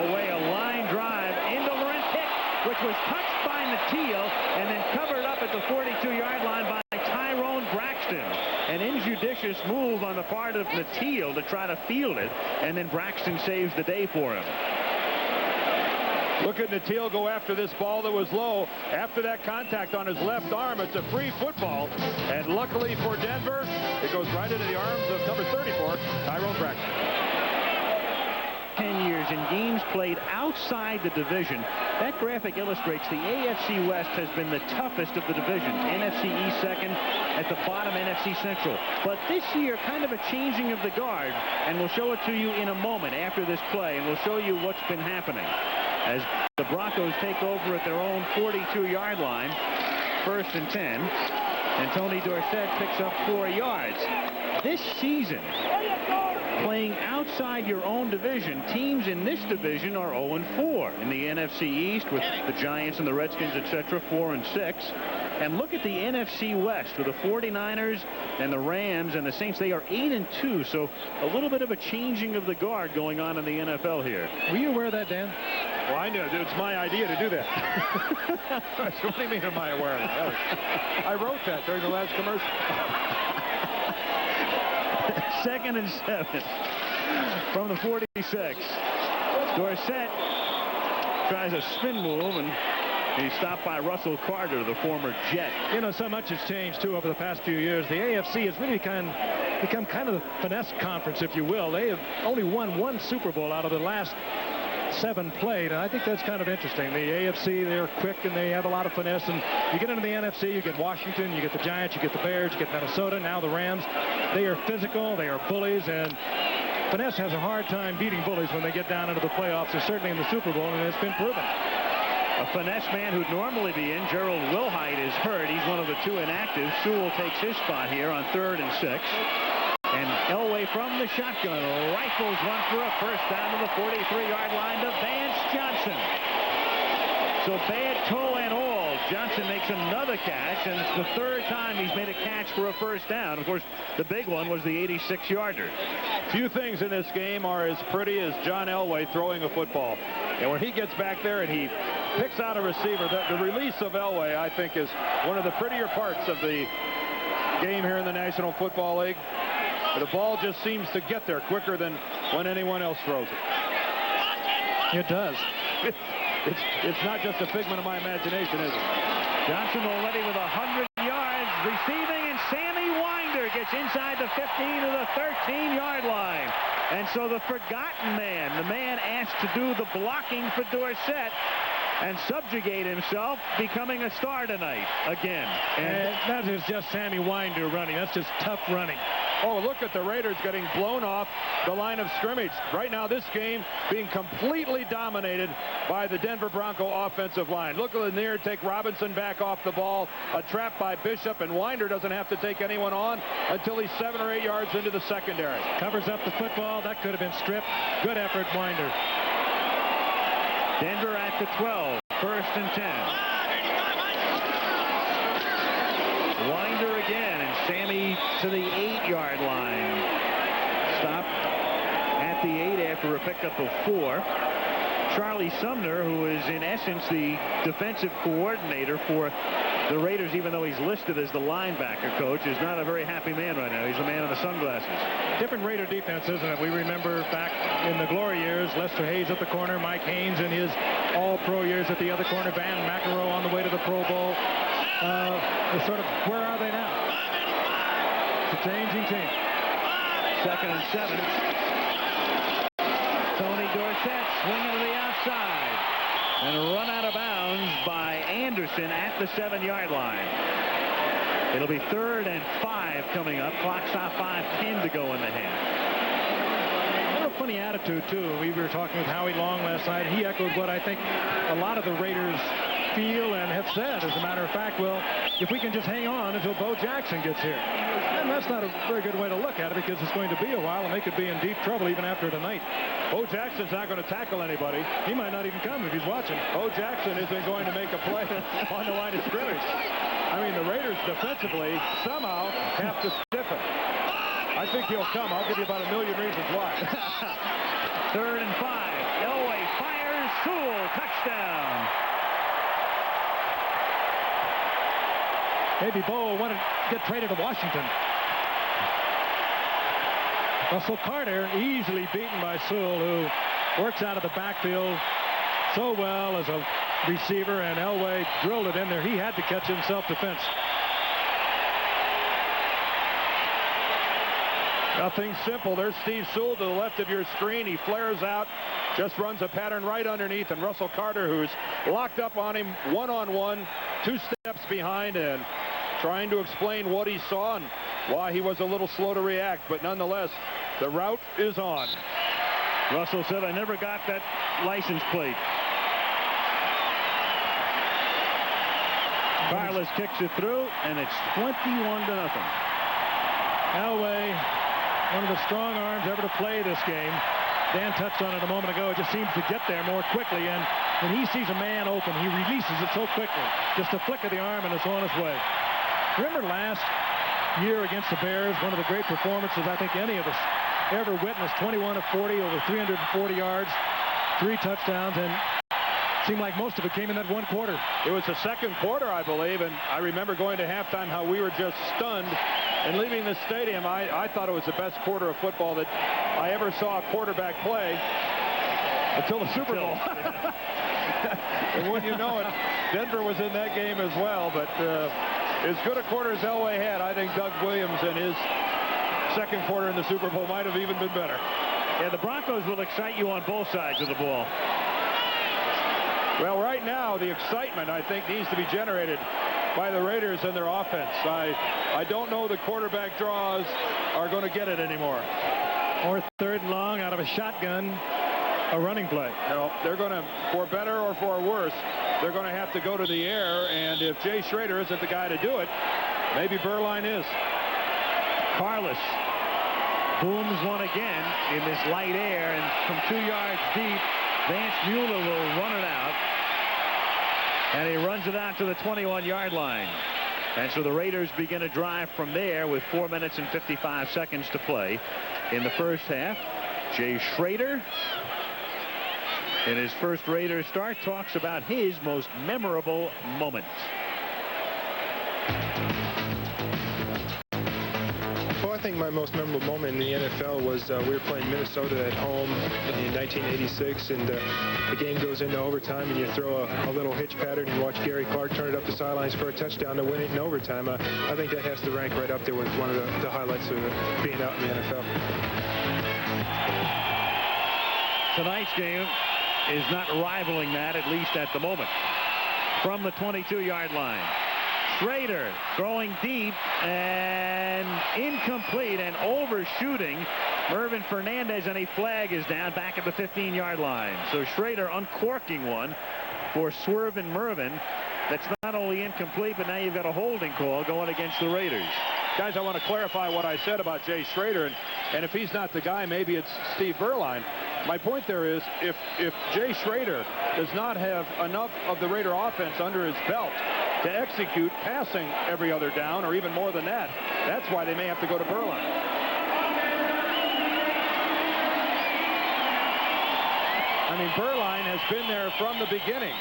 away a line drive into Laurentic, which was touched by Nattiel and then covered up at the 42-yard line by Tyrone Braxton. An injudicious move on the part of Nattiel to try to field it, and then Braxton saves the day for him. Look at Nattiel go after this ball that was low. After that contact on his left arm, it's a free football. And luckily for Denver, it goes right into the arms of number 34, Tyrone Braxton. 10 years in games played outside the division. That graphic illustrates the AFC West has been the toughest of the division. NFC East second, at the bottom NFC Central. But this year, kind of a changing of the guard, and we'll show it to you in a moment after this play, and we'll show you what's been happening. As the Broncos take over at their own 42-yard line, 1st and 10, and Tony Dorsett picks up 4 yards. This season, playing outside your own division, teams in this division are 0-4 in the NFC East with the Giants and the Redskins, etc., 4-6. And look at the NFC West with the 49ers and the Rams and the Saints. They are 8-2, so a little bit of a changing of the guard going on in the NFL here. Were you aware of that, Dan? Well, I knew it's my idea to do that. What do you mean, am I aware of that? I wrote that during the last commercial. 2nd and 7 from the 46. Dorsett tries a spin move, and he's stopped by Russell Carter, the former Jet. You know, so much has changed, too, over the past few years. The AFC has really become kind of the finesse conference, if you will. They have only won 1 Super Bowl out of the last 7 played, and I think that's kind of interesting. The AFC, they're quick and they have a lot of finesse, and you get into the NFC, you get Washington, you get the Giants, you get the Bears, you get Minnesota, now the Rams. They are physical, they are bullies, and finesse has a hard time beating bullies when they get down into the playoffs, or certainly in the Super Bowl, and it's been proven. A finesse man who'd normally be in, Gerald Wilhite, is hurt. He's one of the 2 inactives. Sewell takes his spot here on 3rd and 6. And Elway from the shotgun rifles one for a 1st down to the 43-yard line to Vance Johnson. So bad toe and all, Johnson makes another catch, and it's the 3rd time he's made a catch for a 1st down. Of course, the big one was the 86-yarder. Few things in this game are as pretty as John Elway throwing a football. And when he gets back there and he picks out a receiver, the release of Elway, I think, is one of the prettier parts of the game here in the National Football League. The ball just seems to get there quicker than when anyone else throws it. It does. It's not just a figment of my imagination, is it? Johnson already with 100 yards receiving, and Sammy Winder gets inside the 15 to the 13-yard line. And so the forgotten man, the man asked to do the blocking for Dorsett and subjugate himself, becoming a star tonight again. And that is just Sammy Winder running. That's just tough running. Oh, look at the Raiders getting blown off the line of scrimmage. Right now, this game being completely dominated by the Denver Bronco offensive line. Look at Lanier take Robinson back off the ball. A trap by Bishop, and Winder doesn't have to take anyone on until he's 7 or 8 yards into the secondary. Covers up the football. That could have been stripped. Good effort, Winder. Denver at the 12, 1st and 10. Winder again, and Sammy to the 8-yard line. Stop at the 8 after a pickup of 4. Charlie Sumner, who is in essence the defensive coordinator for the Raiders, even though he's listed as the linebacker coach, is not a very happy man right now. He's the man in the sunglasses. Different Raider defense, isn't it? We remember back in the glory years, Lester Hayes at the corner, Mike Haynes in his all-pro years at the other corner, Van McEnroe on the way to the Pro Bowl. It's sort of, where are they now? It's a changing team. 2nd and 7. Tony Dorsett swinging to the outside and run out of bounds by Anderson at the 7-yard line. It'll be 3rd and 5 coming up. Clock stop 5:10 to go in the half. A funny attitude, too. We were talking with Howie Long last night. He echoed what I think a lot of the Raiders feel and have said. As a matter of fact, well, if we can just hang on until Bo Jackson gets here. And that's not a very good way to look at it, because it's going to be a while and they could be in deep trouble even after tonight. Bo Jackson's not going to tackle anybody. He might not even come if he's watching. Bo Jackson isn't going to make a play on the line of scrimmage. I mean, the Raiders defensively somehow have to stiffen. I think he'll come. I'll give you about a million reasons why. 3rd and 5. Elway fires. Sewell, touchdown. Maybe Bo will want to get traded to Washington. Russell Carter easily beaten by Sewell, who works out of the backfield so well as a receiver, and Elway drilled it in there. He had to catch it in self-defense. Nothing simple. There's Steve Sewell to the left of your screen. He flares out, just runs a pattern right underneath, and Russell Carter, who's locked up on him one-on-one, 2 steps behind, and trying to explain what he saw and why he was a little slow to react. But nonetheless, the route is on. Russell said, I never got that license plate. Carlos kicks it through, and it's 21-0. Elway, one of the strong arms ever to play this game. Dan touched on it a moment ago. It just seems to get there more quickly, and when he sees a man open, he releases it so quickly. Just a flick of the arm, and it's on its way. Remember last year against the Bears, one of the great performances I think any of us ever witnessed. 21 of 40, over 340 yards, 3 touchdowns, and it seemed like most of it came in that one quarter. It was the second quarter, I believe, and I remember going to halftime how we were just stunned. And leaving the stadium, I thought it was the best quarter of football that I ever saw a quarterback play until the Super Bowl. And when you know it, Denver was in that game as well, but as good a quarter as Elway had, I think Doug Williams and his second quarter in the Super Bowl might have even been better. Yeah, the Broncos will excite you on both sides of the ball. Well, right now, the excitement, I think, needs to be generated by the Raiders and their offense. I don't know the quarterback draws are going to get it anymore. Or 3rd and long out of a shotgun, a running play. No, they're going to, for better or for worse, they're going to have to go to the air, and if Jay Schrader isn't the guy to do it, maybe Berline is. Carlos booms one again in this light air, and from 2 yards deep, Vance Mueller will run it out, and he runs it out to the 21-yard line. And so the Raiders begin a drive from there with 4 minutes and 55 seconds to play in the first half. Jay Schrader, in his first Raiders start, talks about his most memorable moment. Well, I think my most memorable moment in the NFL was we were playing Minnesota at home in 1986, and the game goes into overtime, and you throw a little hitch pattern and watch Gary Clark turn it up the sidelines for a touchdown to win it in overtime. I think that has to rank right up there with one of the highlights of being out in the NFL. Tonight's game is not rivaling that, at least at the moment. From the 22-yard line, Schrader throwing deep and incomplete and overshooting Mervin Fernandez, and a flag is down back at the 15-yard line. So Schrader uncorking one for Swervin Mervin. That's not only incomplete, but now you've got a holding call going against the Raiders. Guys, I want to clarify what I said about Jay Schrader, and if he's not the guy, maybe it's Steve Berline. My point there is, if Jay Schrader does not have enough of the Raider offense under his belt to execute passing every other down, or even more than that, that's why they may have to go to Berline. mean, Berline has been there from the beginning,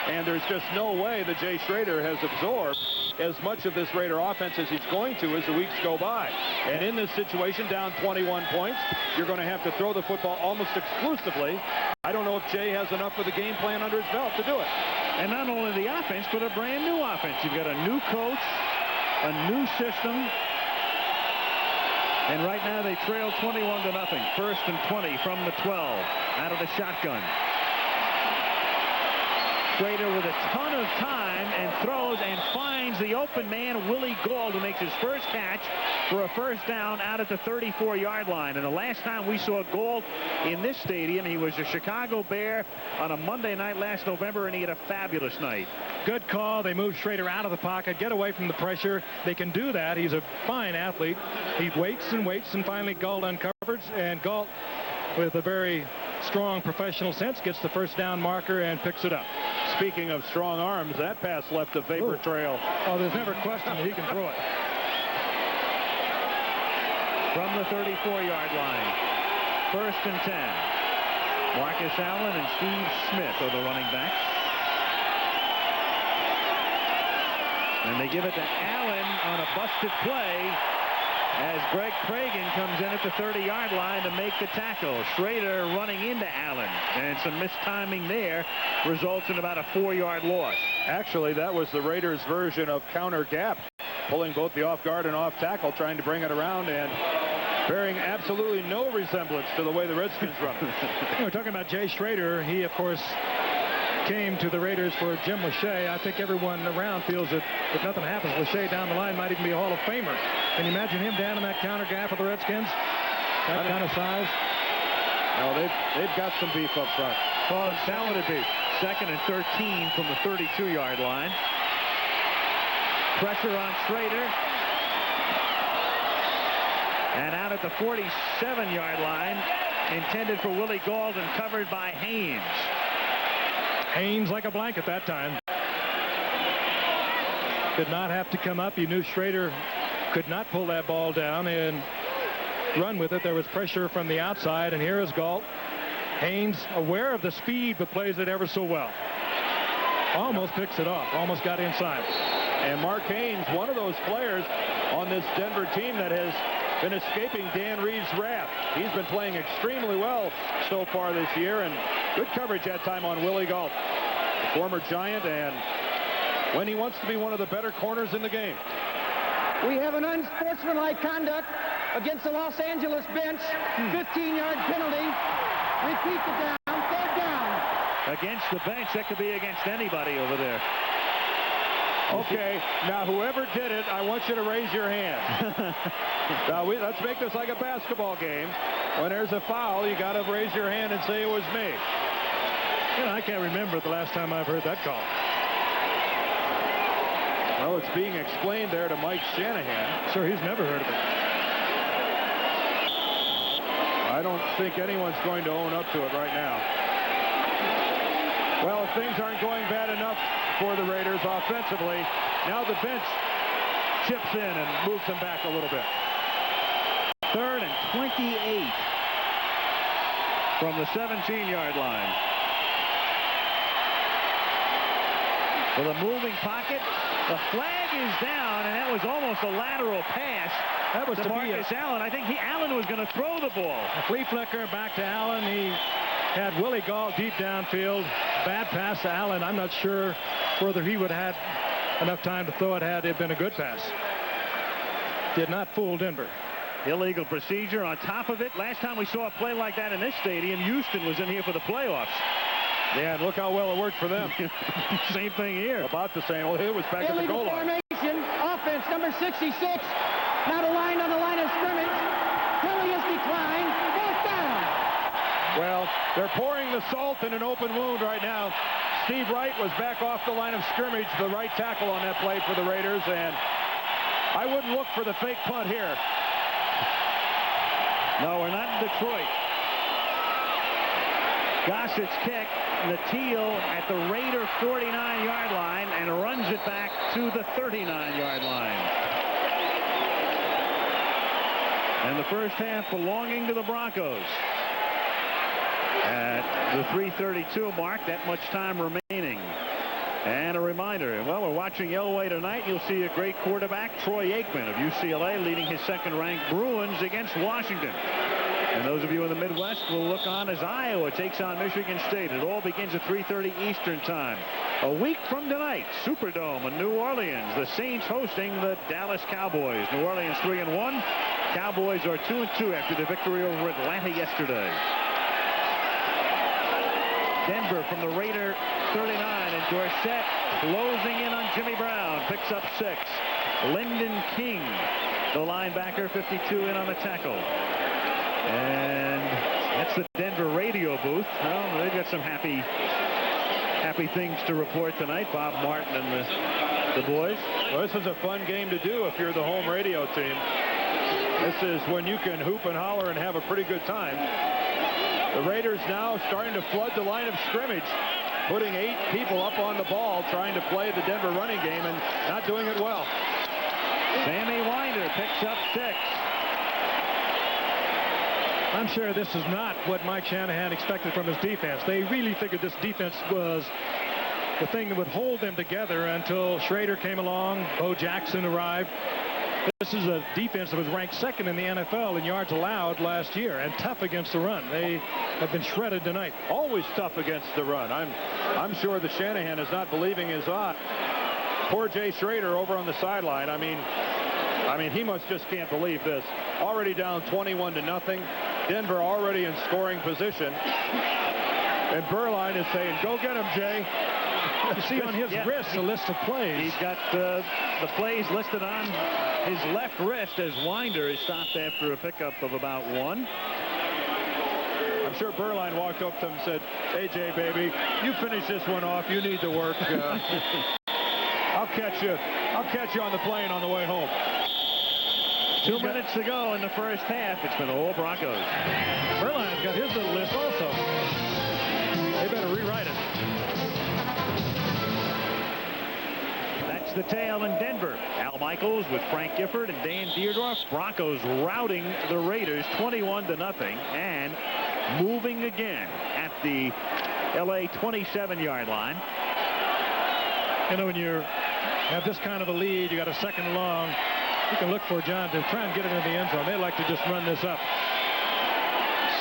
and there's just no way that Jay Schrader has absorbed as much of this Raider offense as he's going to as the weeks go by. And in this situation, down 21 points, you're going to have to throw the football almost exclusively. I don't know if Jay has enough of the game plan under his belt to do it. And not only the offense, but a brand new offense. You've got a new coach, a new system. And right now they trail 21-0. 1st and 20 from the 12 out of the shotgun. Schrader with a ton of time and throws and finds the open man, Willie Gauld, who makes his first catch for a first down out at the 34-yard line. And the last time we saw Gauld in this stadium, he was a Chicago Bear on a Monday night last November, and he had a fabulous night. Good call. They move Schrader out of the pocket, get away from the pressure. They can do that. He's a fine athlete. He waits and waits, and finally Gauld uncovers, and Gauld, with a very strong professional sense, gets the first down marker and picks it up. Speaking of strong arms, that pass left a vapor trail. Oh, there's never a question that he can throw it. From the 34-yard line, 1st and 10. Marcus Allen and Steve Smith are the running backs. And they give it to Allen on a busted play as Greg Pragan comes in at the 30-yard line to make the tackle. Schrader running into Allen, and some mistiming there results in about a 4-yard loss. Actually, that was the Raiders' version of counter gap, pulling both the off guard and off tackle, trying to bring it around, and bearing absolutely no resemblance to the way the Redskins run. We're talking about Jay Schrader. He, of course, came to the Raiders for Jim Lachey. I think everyone around feels that if nothing happens, Lachey down the line might even be a Hall of Famer. Can you imagine him down in that counter gap of the Redskins? That kind of size? No, they've got some beef up front. Oh, talented beef. 2nd and 13 from the 32-yard line. Pressure on Schrader. And out at the 47-yard line, intended for Willie Gauld and covered by Haynes. Haynes like a blanket that time. Did not have to come up. You knew Schrader could not pull that ball down and run with it. There was pressure from the outside, and here is Gauld. Haynes, aware of the speed, but plays it ever so well. Almost picks it off. Almost got inside. And Mark Haynes, one of those players on this Denver team that has been escaping Dan Reeves' wrath. He's been playing extremely well so far this year, and good coverage that time on Willie Gauld, the former Giant, and when he wants to be one of the better corners in the game. We have an unsportsmanlike conduct against the Los Angeles bench. 15-yard penalty. Repeat the down. 3rd down. Against the bench, that could be against anybody over there. Okay, now whoever did it, I want you to raise your hand. Now let's make this like a basketball game. When there's a foul, you got to raise your hand and say it was me. You know, I can't remember the last time I've heard that call. Well, it's being explained there to Mike Shanahan. Sure, he's never heard of it. I don't think anyone's going to own up to it right now. Well, if things aren't going bad enough for the Raiders offensively, now the bench chips in and moves them back a little bit. 3rd and 28 from the 17-yard line. With a moving pocket, the flag is down, and that was almost a lateral pass. That was to Marcus Allen. I think Allen was going to throw the ball. A flea flicker back to Allen. He had Willie Gauld deep downfield. Bad pass to Allen. I'm not sure whether he would have had enough time to throw it had it been a good pass. Did not fool Denver. Illegal procedure on top of it. Last time we saw a play like that in this stadium, Houston was in here for the playoffs. Yeah, and look how well it worked for them. Same thing here. About the same. Well, it was back at the goal line. Formation. Offense number 66. Now the line on the line of scrimmage. Penalty is declined. 4th down. Well, they're pouring the salt in an open wound right now. Steve Wright was back off the line of scrimmage, the right tackle on that play for the Raiders, and I wouldn't look for the fake punt here. No, we're not in Detroit. Gossett's kick, Natil at the Raider 49-yard line and runs it back to the 39-yard line. And the first half belonging to the Broncos. at the 3:32 mark. That much time remaining. And a reminder, well, we're watching Elway tonight. You'll see a great quarterback, Troy Aikman of UCLA, leading his second-ranked Bruins against Washington. And those of you in the Midwest will look on as Iowa takes on Michigan State. It all begins at 3:30 Eastern Time. A week from tonight, Superdome in New Orleans. The Saints hosting the Dallas Cowboys. New Orleans 3-1. Cowboys are 2-2 after the victory over Atlanta yesterday. Denver from the Raider 39, and Dorsett closing in on Jimmy Brown. Picks up 6. Lyndon King, the linebacker, 52 in on the tackle. And that's the Denver radio booth. Well, they've got some happy things to report tonight. Bob Martin and the boys. Well, this is a fun game to do if you're the home radio team. This is when you can hoop and holler and have a pretty good time. The Raiders now starting to flood the line of scrimmage, putting 8 people up on the ball, trying to play the Denver running game and not doing it well. Sammy Winder picks up 6. I'm sure this is not what Mike Shanahan expected from his defense. They really figured this defense was the thing that would hold them together until Schrader came along, Bo Jackson arrived. This is a defense that was ranked 2nd in the NFL in yards allowed last year, and tough against the run. They have been shredded tonight. Always tough against the run. I'm sure that Shanahan is not believing his eye. Poor Jay Schrader over on the sideline. I mean, he must just can't believe this. Already down 21-0. Denver already in scoring position. And Berline is saying, "Go get him, Jay." You see on his wrist a list of plays. He's got the plays listed on his left wrist as Winder is stopped after a pickup of about 1. I'm sure Berline walked up to him and said, "Hey, Jay, baby, you finish this one off. You need to work. I'll catch you on the plane on the way home." 2 minutes to go in the first half. It's been all Broncos. Berline's got his little list also. They better rewrite it. That's the tale in Denver. Al Michaels with Frank Gifford and Dan Dierdorf. Broncos routing the Raiders 21-0 and moving again at the LA 27-yard line. You know, when you have this kind of a lead, you got a 2nd and long, you can look for John to try and get it in the end zone. They like to just run this up.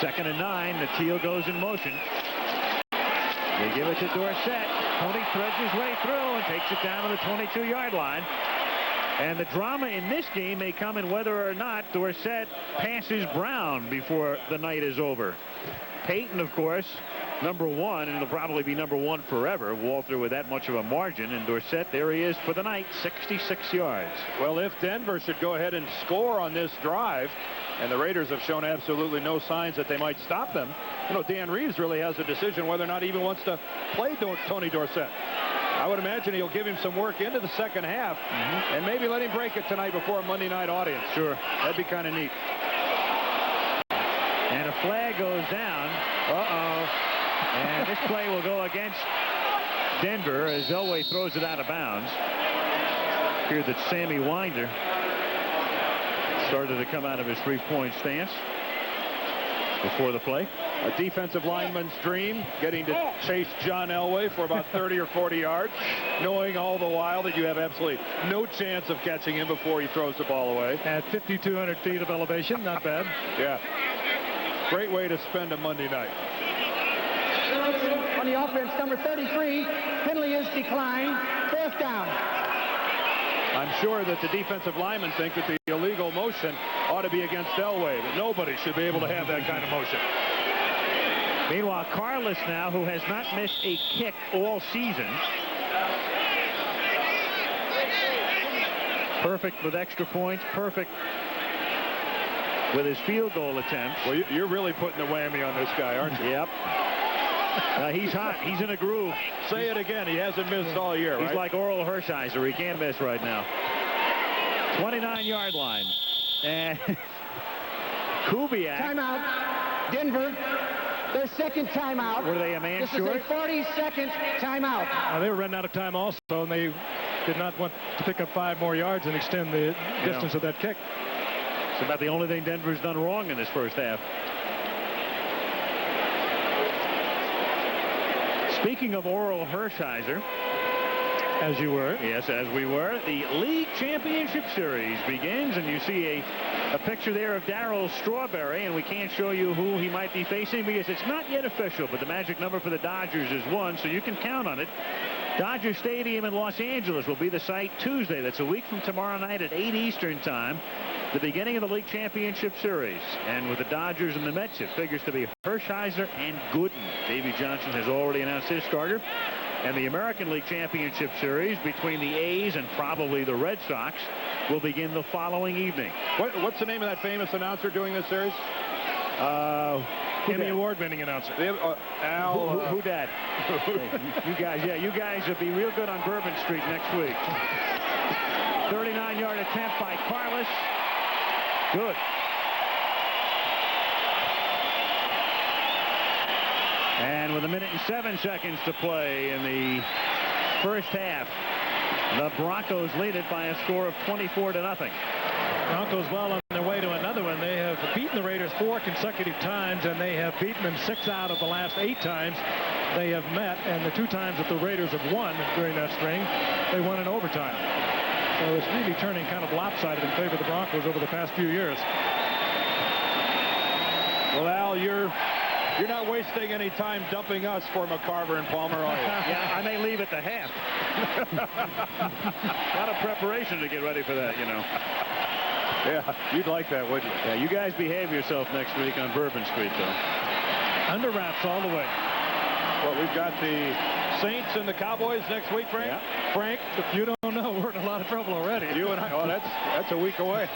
2nd and 9. The Teal goes in motion. They give it to Dorsett. Tony threads his way through and takes it down to the 22-yard line. And the drama in this game may come in whether or not Dorsett passes Brown before the night is over. Peyton, of course, #1, and it'll probably be #1 forever. Walter with that much of a margin, and Dorsett, there he is for the night, 66 yards. Well, if Denver should go ahead and score on this drive, and the Raiders have shown absolutely no signs that they might stop them, you know, Dan Reeves really has a decision whether or not he even wants to play Tony Dorsett. I would imagine he'll give him some work into the second half, and maybe let him break it tonight before a Monday night audience. Sure. That'd be kind of neat. And a flag goes down. And this play will go against Denver as Elway throws it out of bounds. Here that Sammy Winder started to come out of his three-point stance before the play. A defensive lineman's dream, getting to chase John Elway for about 30 or 40 yards, knowing all the while that you have absolutely no chance of catching him before he throws the ball away. At 5,200 feet of elevation, not bad. Yeah. Great way to spend a Monday night. On the offense, number 33, penalty is declined. 4th down. I'm sure that the defensive linemen think that the illegal motion ought to be against Elway, but nobody should be able to have that kind of motion. Meanwhile, Carlos now, who has not missed a kick all season. Perfect with extra points, perfect with his field goal attempts. Well, you're really putting the whammy on this guy, aren't you? Yep. He's hot. He's in a groove. Say it again. He hasn't missed all year, right? He's like Oral Hershiser. He can't miss right now. 29-yard line. And Kubiak. Timeout. Denver. Their second timeout. Were they a man short? This is a 40-second timeout. They were running out of time also, and they did not want to pick up 5 more yards and extend the distance of that kick. It's about the only thing Denver's done wrong in this first half. Speaking of Oral Hershiser, As you were. yes, as we were, the League Championship Series begins, and you see a picture there of Darryl Strawberry, and we can't show you who he might be facing because it's not yet official, but the magic number for the Dodgers is 1, so you can count on it. Dodger Stadium in Los Angeles will be the site Tuesday. That's a week from tomorrow night at 8 Eastern time, the beginning of the League Championship Series. And with the Dodgers and the Mets, it figures to be Hershiser and Gooden. Davey Johnson has already announced his starter. And the American League Championship Series between the A's and probably the Red Sox will begin the following evening. What's the name of that famous announcer doing this series? Emmy Award-winning announcer. Al. Who dat? You guys will be real good on Bourbon Street next week. 39-yard attempt by Carlos. Good. And with 1 minute and 7 seconds to play in the first half, the Broncos lead it by a score of 24-0. Broncos well on their way to another one. They have beaten the Raiders 4 consecutive times, and they have beaten them 6 out of the last 8 times they have met. And the 2 times that the Raiders have won during that string, they won in overtime. So it's really turning kind of lopsided in favor of the Broncos over the past few years. Well, Al, you're not wasting any time dumping us for McCarver and Palmer, are you? Yeah, I may leave at the half. A lot of preparation to get ready for that, you know. Yeah, you'd like that, wouldn't you? Yeah, you guys behave yourself next week on Bourbon Street, though. Under wraps all the way. Well, we've got the Saints and the Cowboys next week, Frank. Yeah. Frank, If you don't know, we're in a lot of trouble already. you and I. Oh, that's a week away.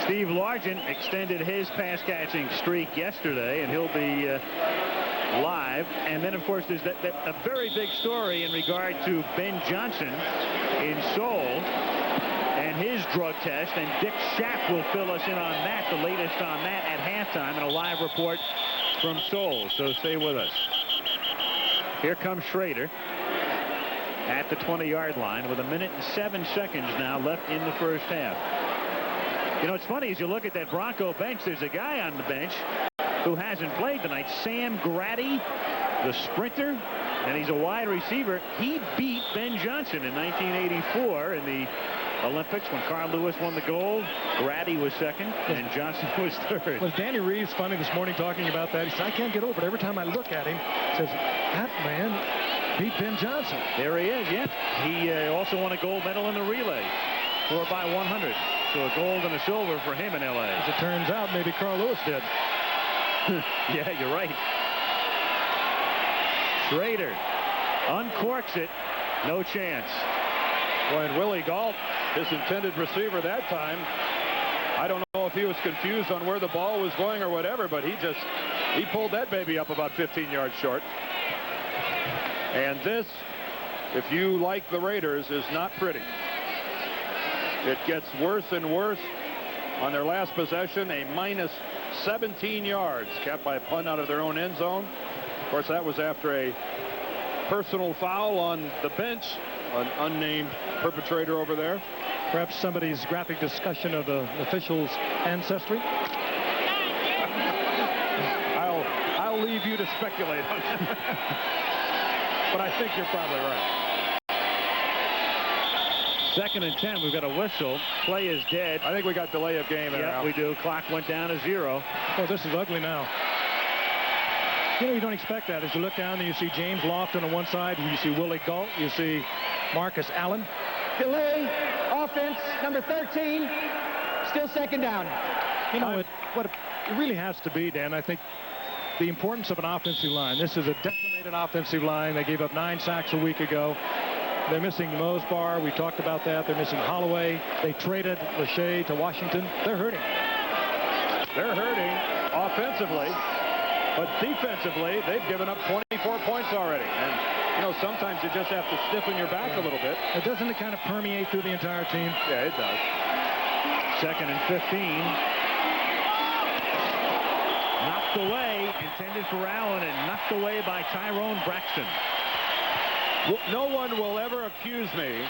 Steve Largent extended his pass catching streak yesterday, and he'll be live. And then, of course, there's a very big story in regard to Ben Johnson in Seoul and his drug test. And Dick Schaap will fill us in on that, the latest on that at halftime, and a live report from Seoul. So stay with us. Here comes Schrader at the 20-yard line with 1 minute and 7 seconds now left in the first half. You know, it's funny, as you look at that Bronco bench, there's a guy on the bench who hasn't played tonight, Sam Grady, the sprinter, and he's a wide receiver. He beat Ben Johnson in 1984 in the Olympics when Carl Lewis won the gold. Grady was second, and Johnson was third. Was Danny Reeves funny this morning talking about that? He said, I can't get over it. Every time I look at him, he says, that man beat Ben Johnson. There he is, yeah. He also won a gold medal in the relay, 4x100. So a gold and a silver for him in L.A. As it turns out, maybe Carl Lewis did. Yeah, you're right. Schrader uncorks it. No chance. Boy, and Willie Galt, his intended receiver that time, I don't know if he was confused on where the ball was going or whatever, but he pulled that baby up about 15 yards short. And this, if you like the Raiders, is not pretty. It gets worse and worse. On their last possession, a minus 17 yards, capped by a punt out of their own end zone. Of course, that was after a personal foul on the bench, an unnamed perpetrator over there. Perhaps somebody's graphic discussion of the official's ancestry. I'll leave you to speculate on that. But I think you're probably right. 2nd and 10. We've got a whistle. Play is dead. I think we got delay of game there. Yeah, we do. Clock went down to 0. Oh, this is ugly now. You know, you don't expect that. As you look down, and you see James Lofton on one side, you see Willie Galt, you see Marcus Allen. Delay, offense, number 13, still 2nd down. You know, what it really has to be, Dan, I think the importance of an offensive line. This is a decimated offensive line. They gave up 9 sacks a week ago. They're missing Mosbar. We talked about that. They're missing Holloway. They traded Lachey to Washington. They're hurting. They're hurting offensively, but defensively, they've given up 24 points already. And, you know, sometimes you just have to stiffen your back a little bit. Doesn't it kind of permeate through the entire team? Yeah, it does. 2nd and 15. Knocked away, intended for Allen, and knocked away by Tyrone Braxton. No one will ever accuse me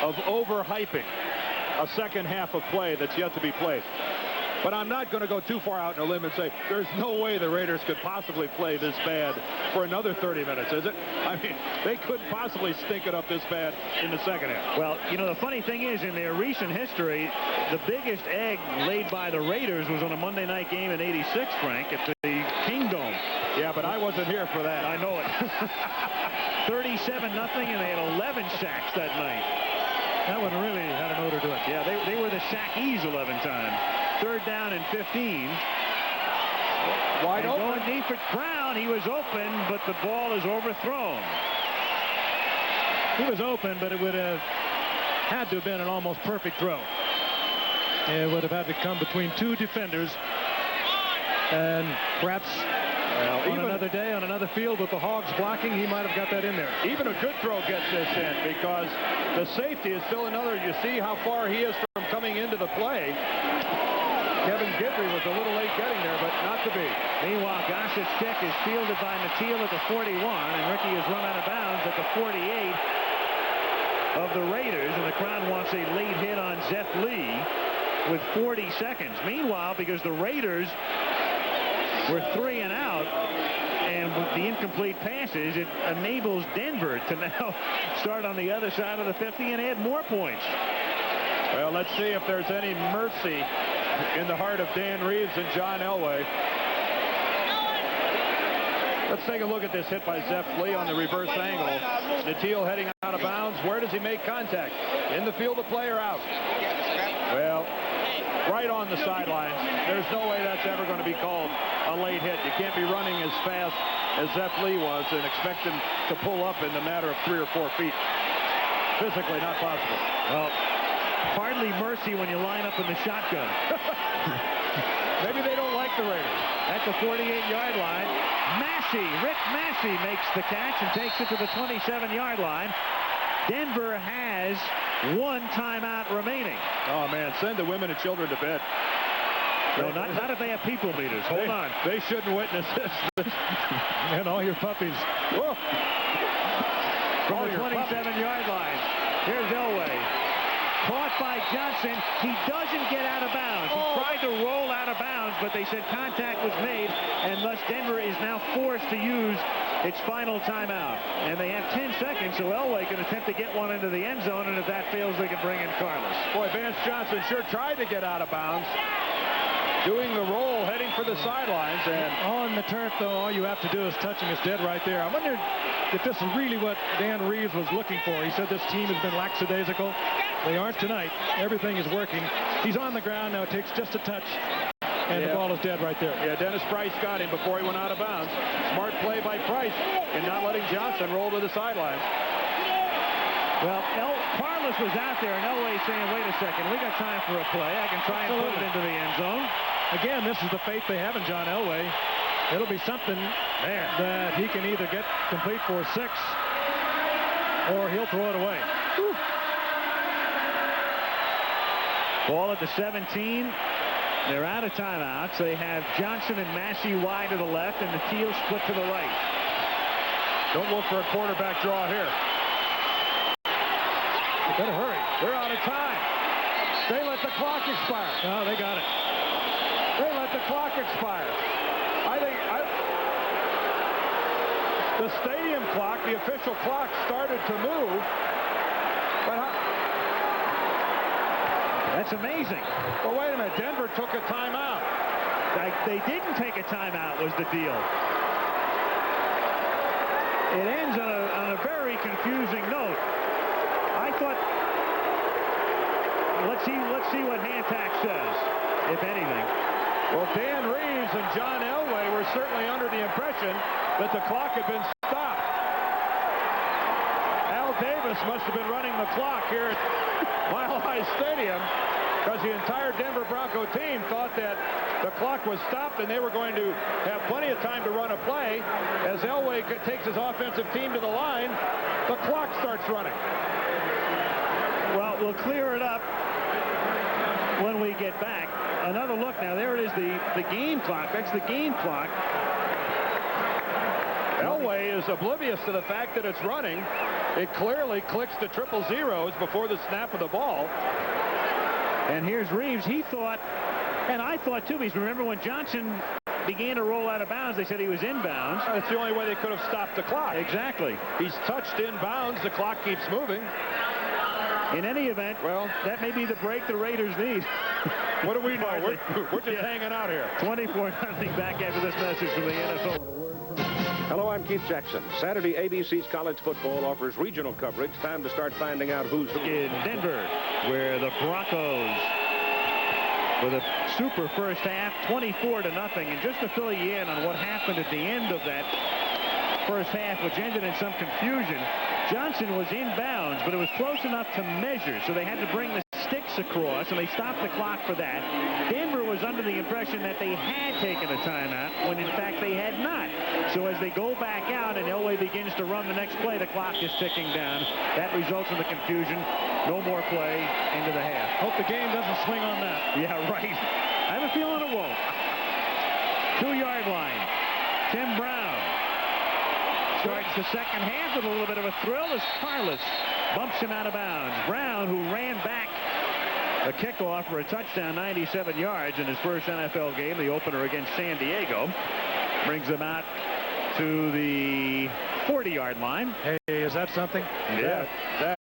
of overhyping a second half of play that's yet to be played. But I'm not going to go too far out on a limb and say there's no way the Raiders could possibly play this bad for another 30 minutes, is it? I mean, they couldn't possibly stink it up this bad in the second half. Well, you know, the funny thing is, in their recent history, the biggest egg laid by the Raiders was on a Monday night game in '86, Frank, at the Kingdome. Yeah, but I wasn't here for that. I know it. 37-0, and they had 11 sacks that night. That one really had an odor to it. Yeah, they were the sackees 11 times. 3rd down and 15. Wide open. Going deep for Brown. He was open, but the ball is overthrown. He was open, but it would have had to have been an almost perfect throw. It would have had to come between 2 defenders, and perhaps on another day, on another field with the Hogs blocking, he might have got that in there. Even a good throw gets this in because the safety is still another. You see how far he is from coming into the play. Kevin Guidry was a little late getting there, but not to be. Meanwhile, Gossett's kick is fielded by Natil at the 41, and Ricky is run out of bounds at the 48 of the Raiders, and the crowd wants a late hit on Zeph Lee with 40 seconds. Meanwhile, because the Raiders were 3 and out, and with the incomplete passes, it enables Denver to now start on the other side of the 50 and add more points. Well, let's see if there's any mercy in the heart of Dan Reeves and John Elway. Let's take a look at this hit by Zeph Lee on the reverse angle. Natil heading out of bounds. Where does he make contact? In the field of play or out? Well, right on the sidelines. There's no way that's ever going to be called a late hit. You can't be running as fast as Zeph Lee was and expect him to pull up in the matter of 3 or 4 feet. Physically not possible. Well, hardly mercy when you line up in the shotgun. Maybe they don't like the Raiders. At the 48-yard line, Rick Massey makes the catch and takes it to the 27-yard line. Denver has 1 timeout remaining. Oh, man, send the women and children to bed. No, not if they have people meters. Hold on. They shouldn't witness this. And all your puppies. Whoa. From the 27-yard line. Here's Elway. Caught by Johnson. He doesn't get out of bounds. He tried to roll out of bounds, but they said contact was made, and thus Denver is now forced to use its final timeout. And they have 10 seconds, so Elway can attempt to get one into the end zone, and if that fails, they can bring in Carlos. Boy, Vance Johnson sure tried to get out of bounds. Doing the roll, heading for the sidelines. And on the turf, though, all you have to do is touch him. It's dead right there. I wonder if this is really what Dan Reeves was looking for. He said this team has been lackadaisical. They aren't tonight. Everything is working. He's on the ground now. It takes just a touch, and the ball is dead right there. Yeah, Dennis Price got him before he went out of bounds. Smart play by Price in not letting Johnson roll to the sidelines. Well, Carlos was out there, and Elway saying, wait a second, we got time for a play. I can try and put it into the end zone. Again, this is the faith they have in John Elway. It'll be something that he can either get complete for 6 or he'll throw it away. Whew. Ball at the 17. They're out of timeouts. They have Johnson and Massey wide to the left and the Natil split to the right. Don't look for a quarterback draw here. You better hurry. They're out of time. They let the clock expire. Oh, they got it. They let the clock expire. I think the stadium clock, the official clock, started to move. But that's amazing. Well, wait a minute. Denver took a timeout. They didn't take a timeout was the deal. It ends on a very confusing note. I thought, let's see what Hantak says, if anything. Well, Dan Reeves and John Elway were certainly under the impression that the clock had been stopped. Al Davis must have been running the clock here at Mile High Stadium because the entire Denver Bronco team thought that the clock was stopped and they were going to have plenty of time to run a play. As Elway takes his offensive team to the line, the clock starts running. Well, we'll clear it up when we get back. Another look now. There it is, the game clock. That's the game clock. Elway is oblivious to the fact that it's running. It clearly clicks the 000s before the snap of the ball. And here's Reeves. He thought And I thought, too, because remember when Johnson began to roll out of bounds, they said he was inbounds. That's the only way they could have stopped the clock. Exactly. He's touched inbounds. The clock keeps moving. In any event, well, that may be the break the Raiders need. What do we know? We're just hanging out here. 24-0 back after this message from the NFL. Hello, I'm Keith Jackson. Saturday, ABC's college football offers regional coverage. Time to start finding out who's who. In Denver, where the Broncos, with a super first half, 24-0. And just to fill you in on what happened at the end of that first half, which ended in some confusion, Johnson was inbounds, but it was close enough to measure, so they had to bring the sticks across, and they stopped the clock for that. Denver was under the impression that they had taken a timeout, when in fact they had not. So as they go back out and Elway begins to run the next play, the clock is ticking down. That results in the confusion. No more play into the half. Hope the game doesn't swing on that. Yeah, right. I have a feeling it won't. 2-yard line. Tim Brown starts the second half with a little bit of a thrill as Carlos bumps him out of bounds. Brown, who ran back a kickoff for a touchdown, 97 yards in his first NFL game, the opener against San Diego, brings him out to the 40-yard line. Hey, is that something? Yeah. That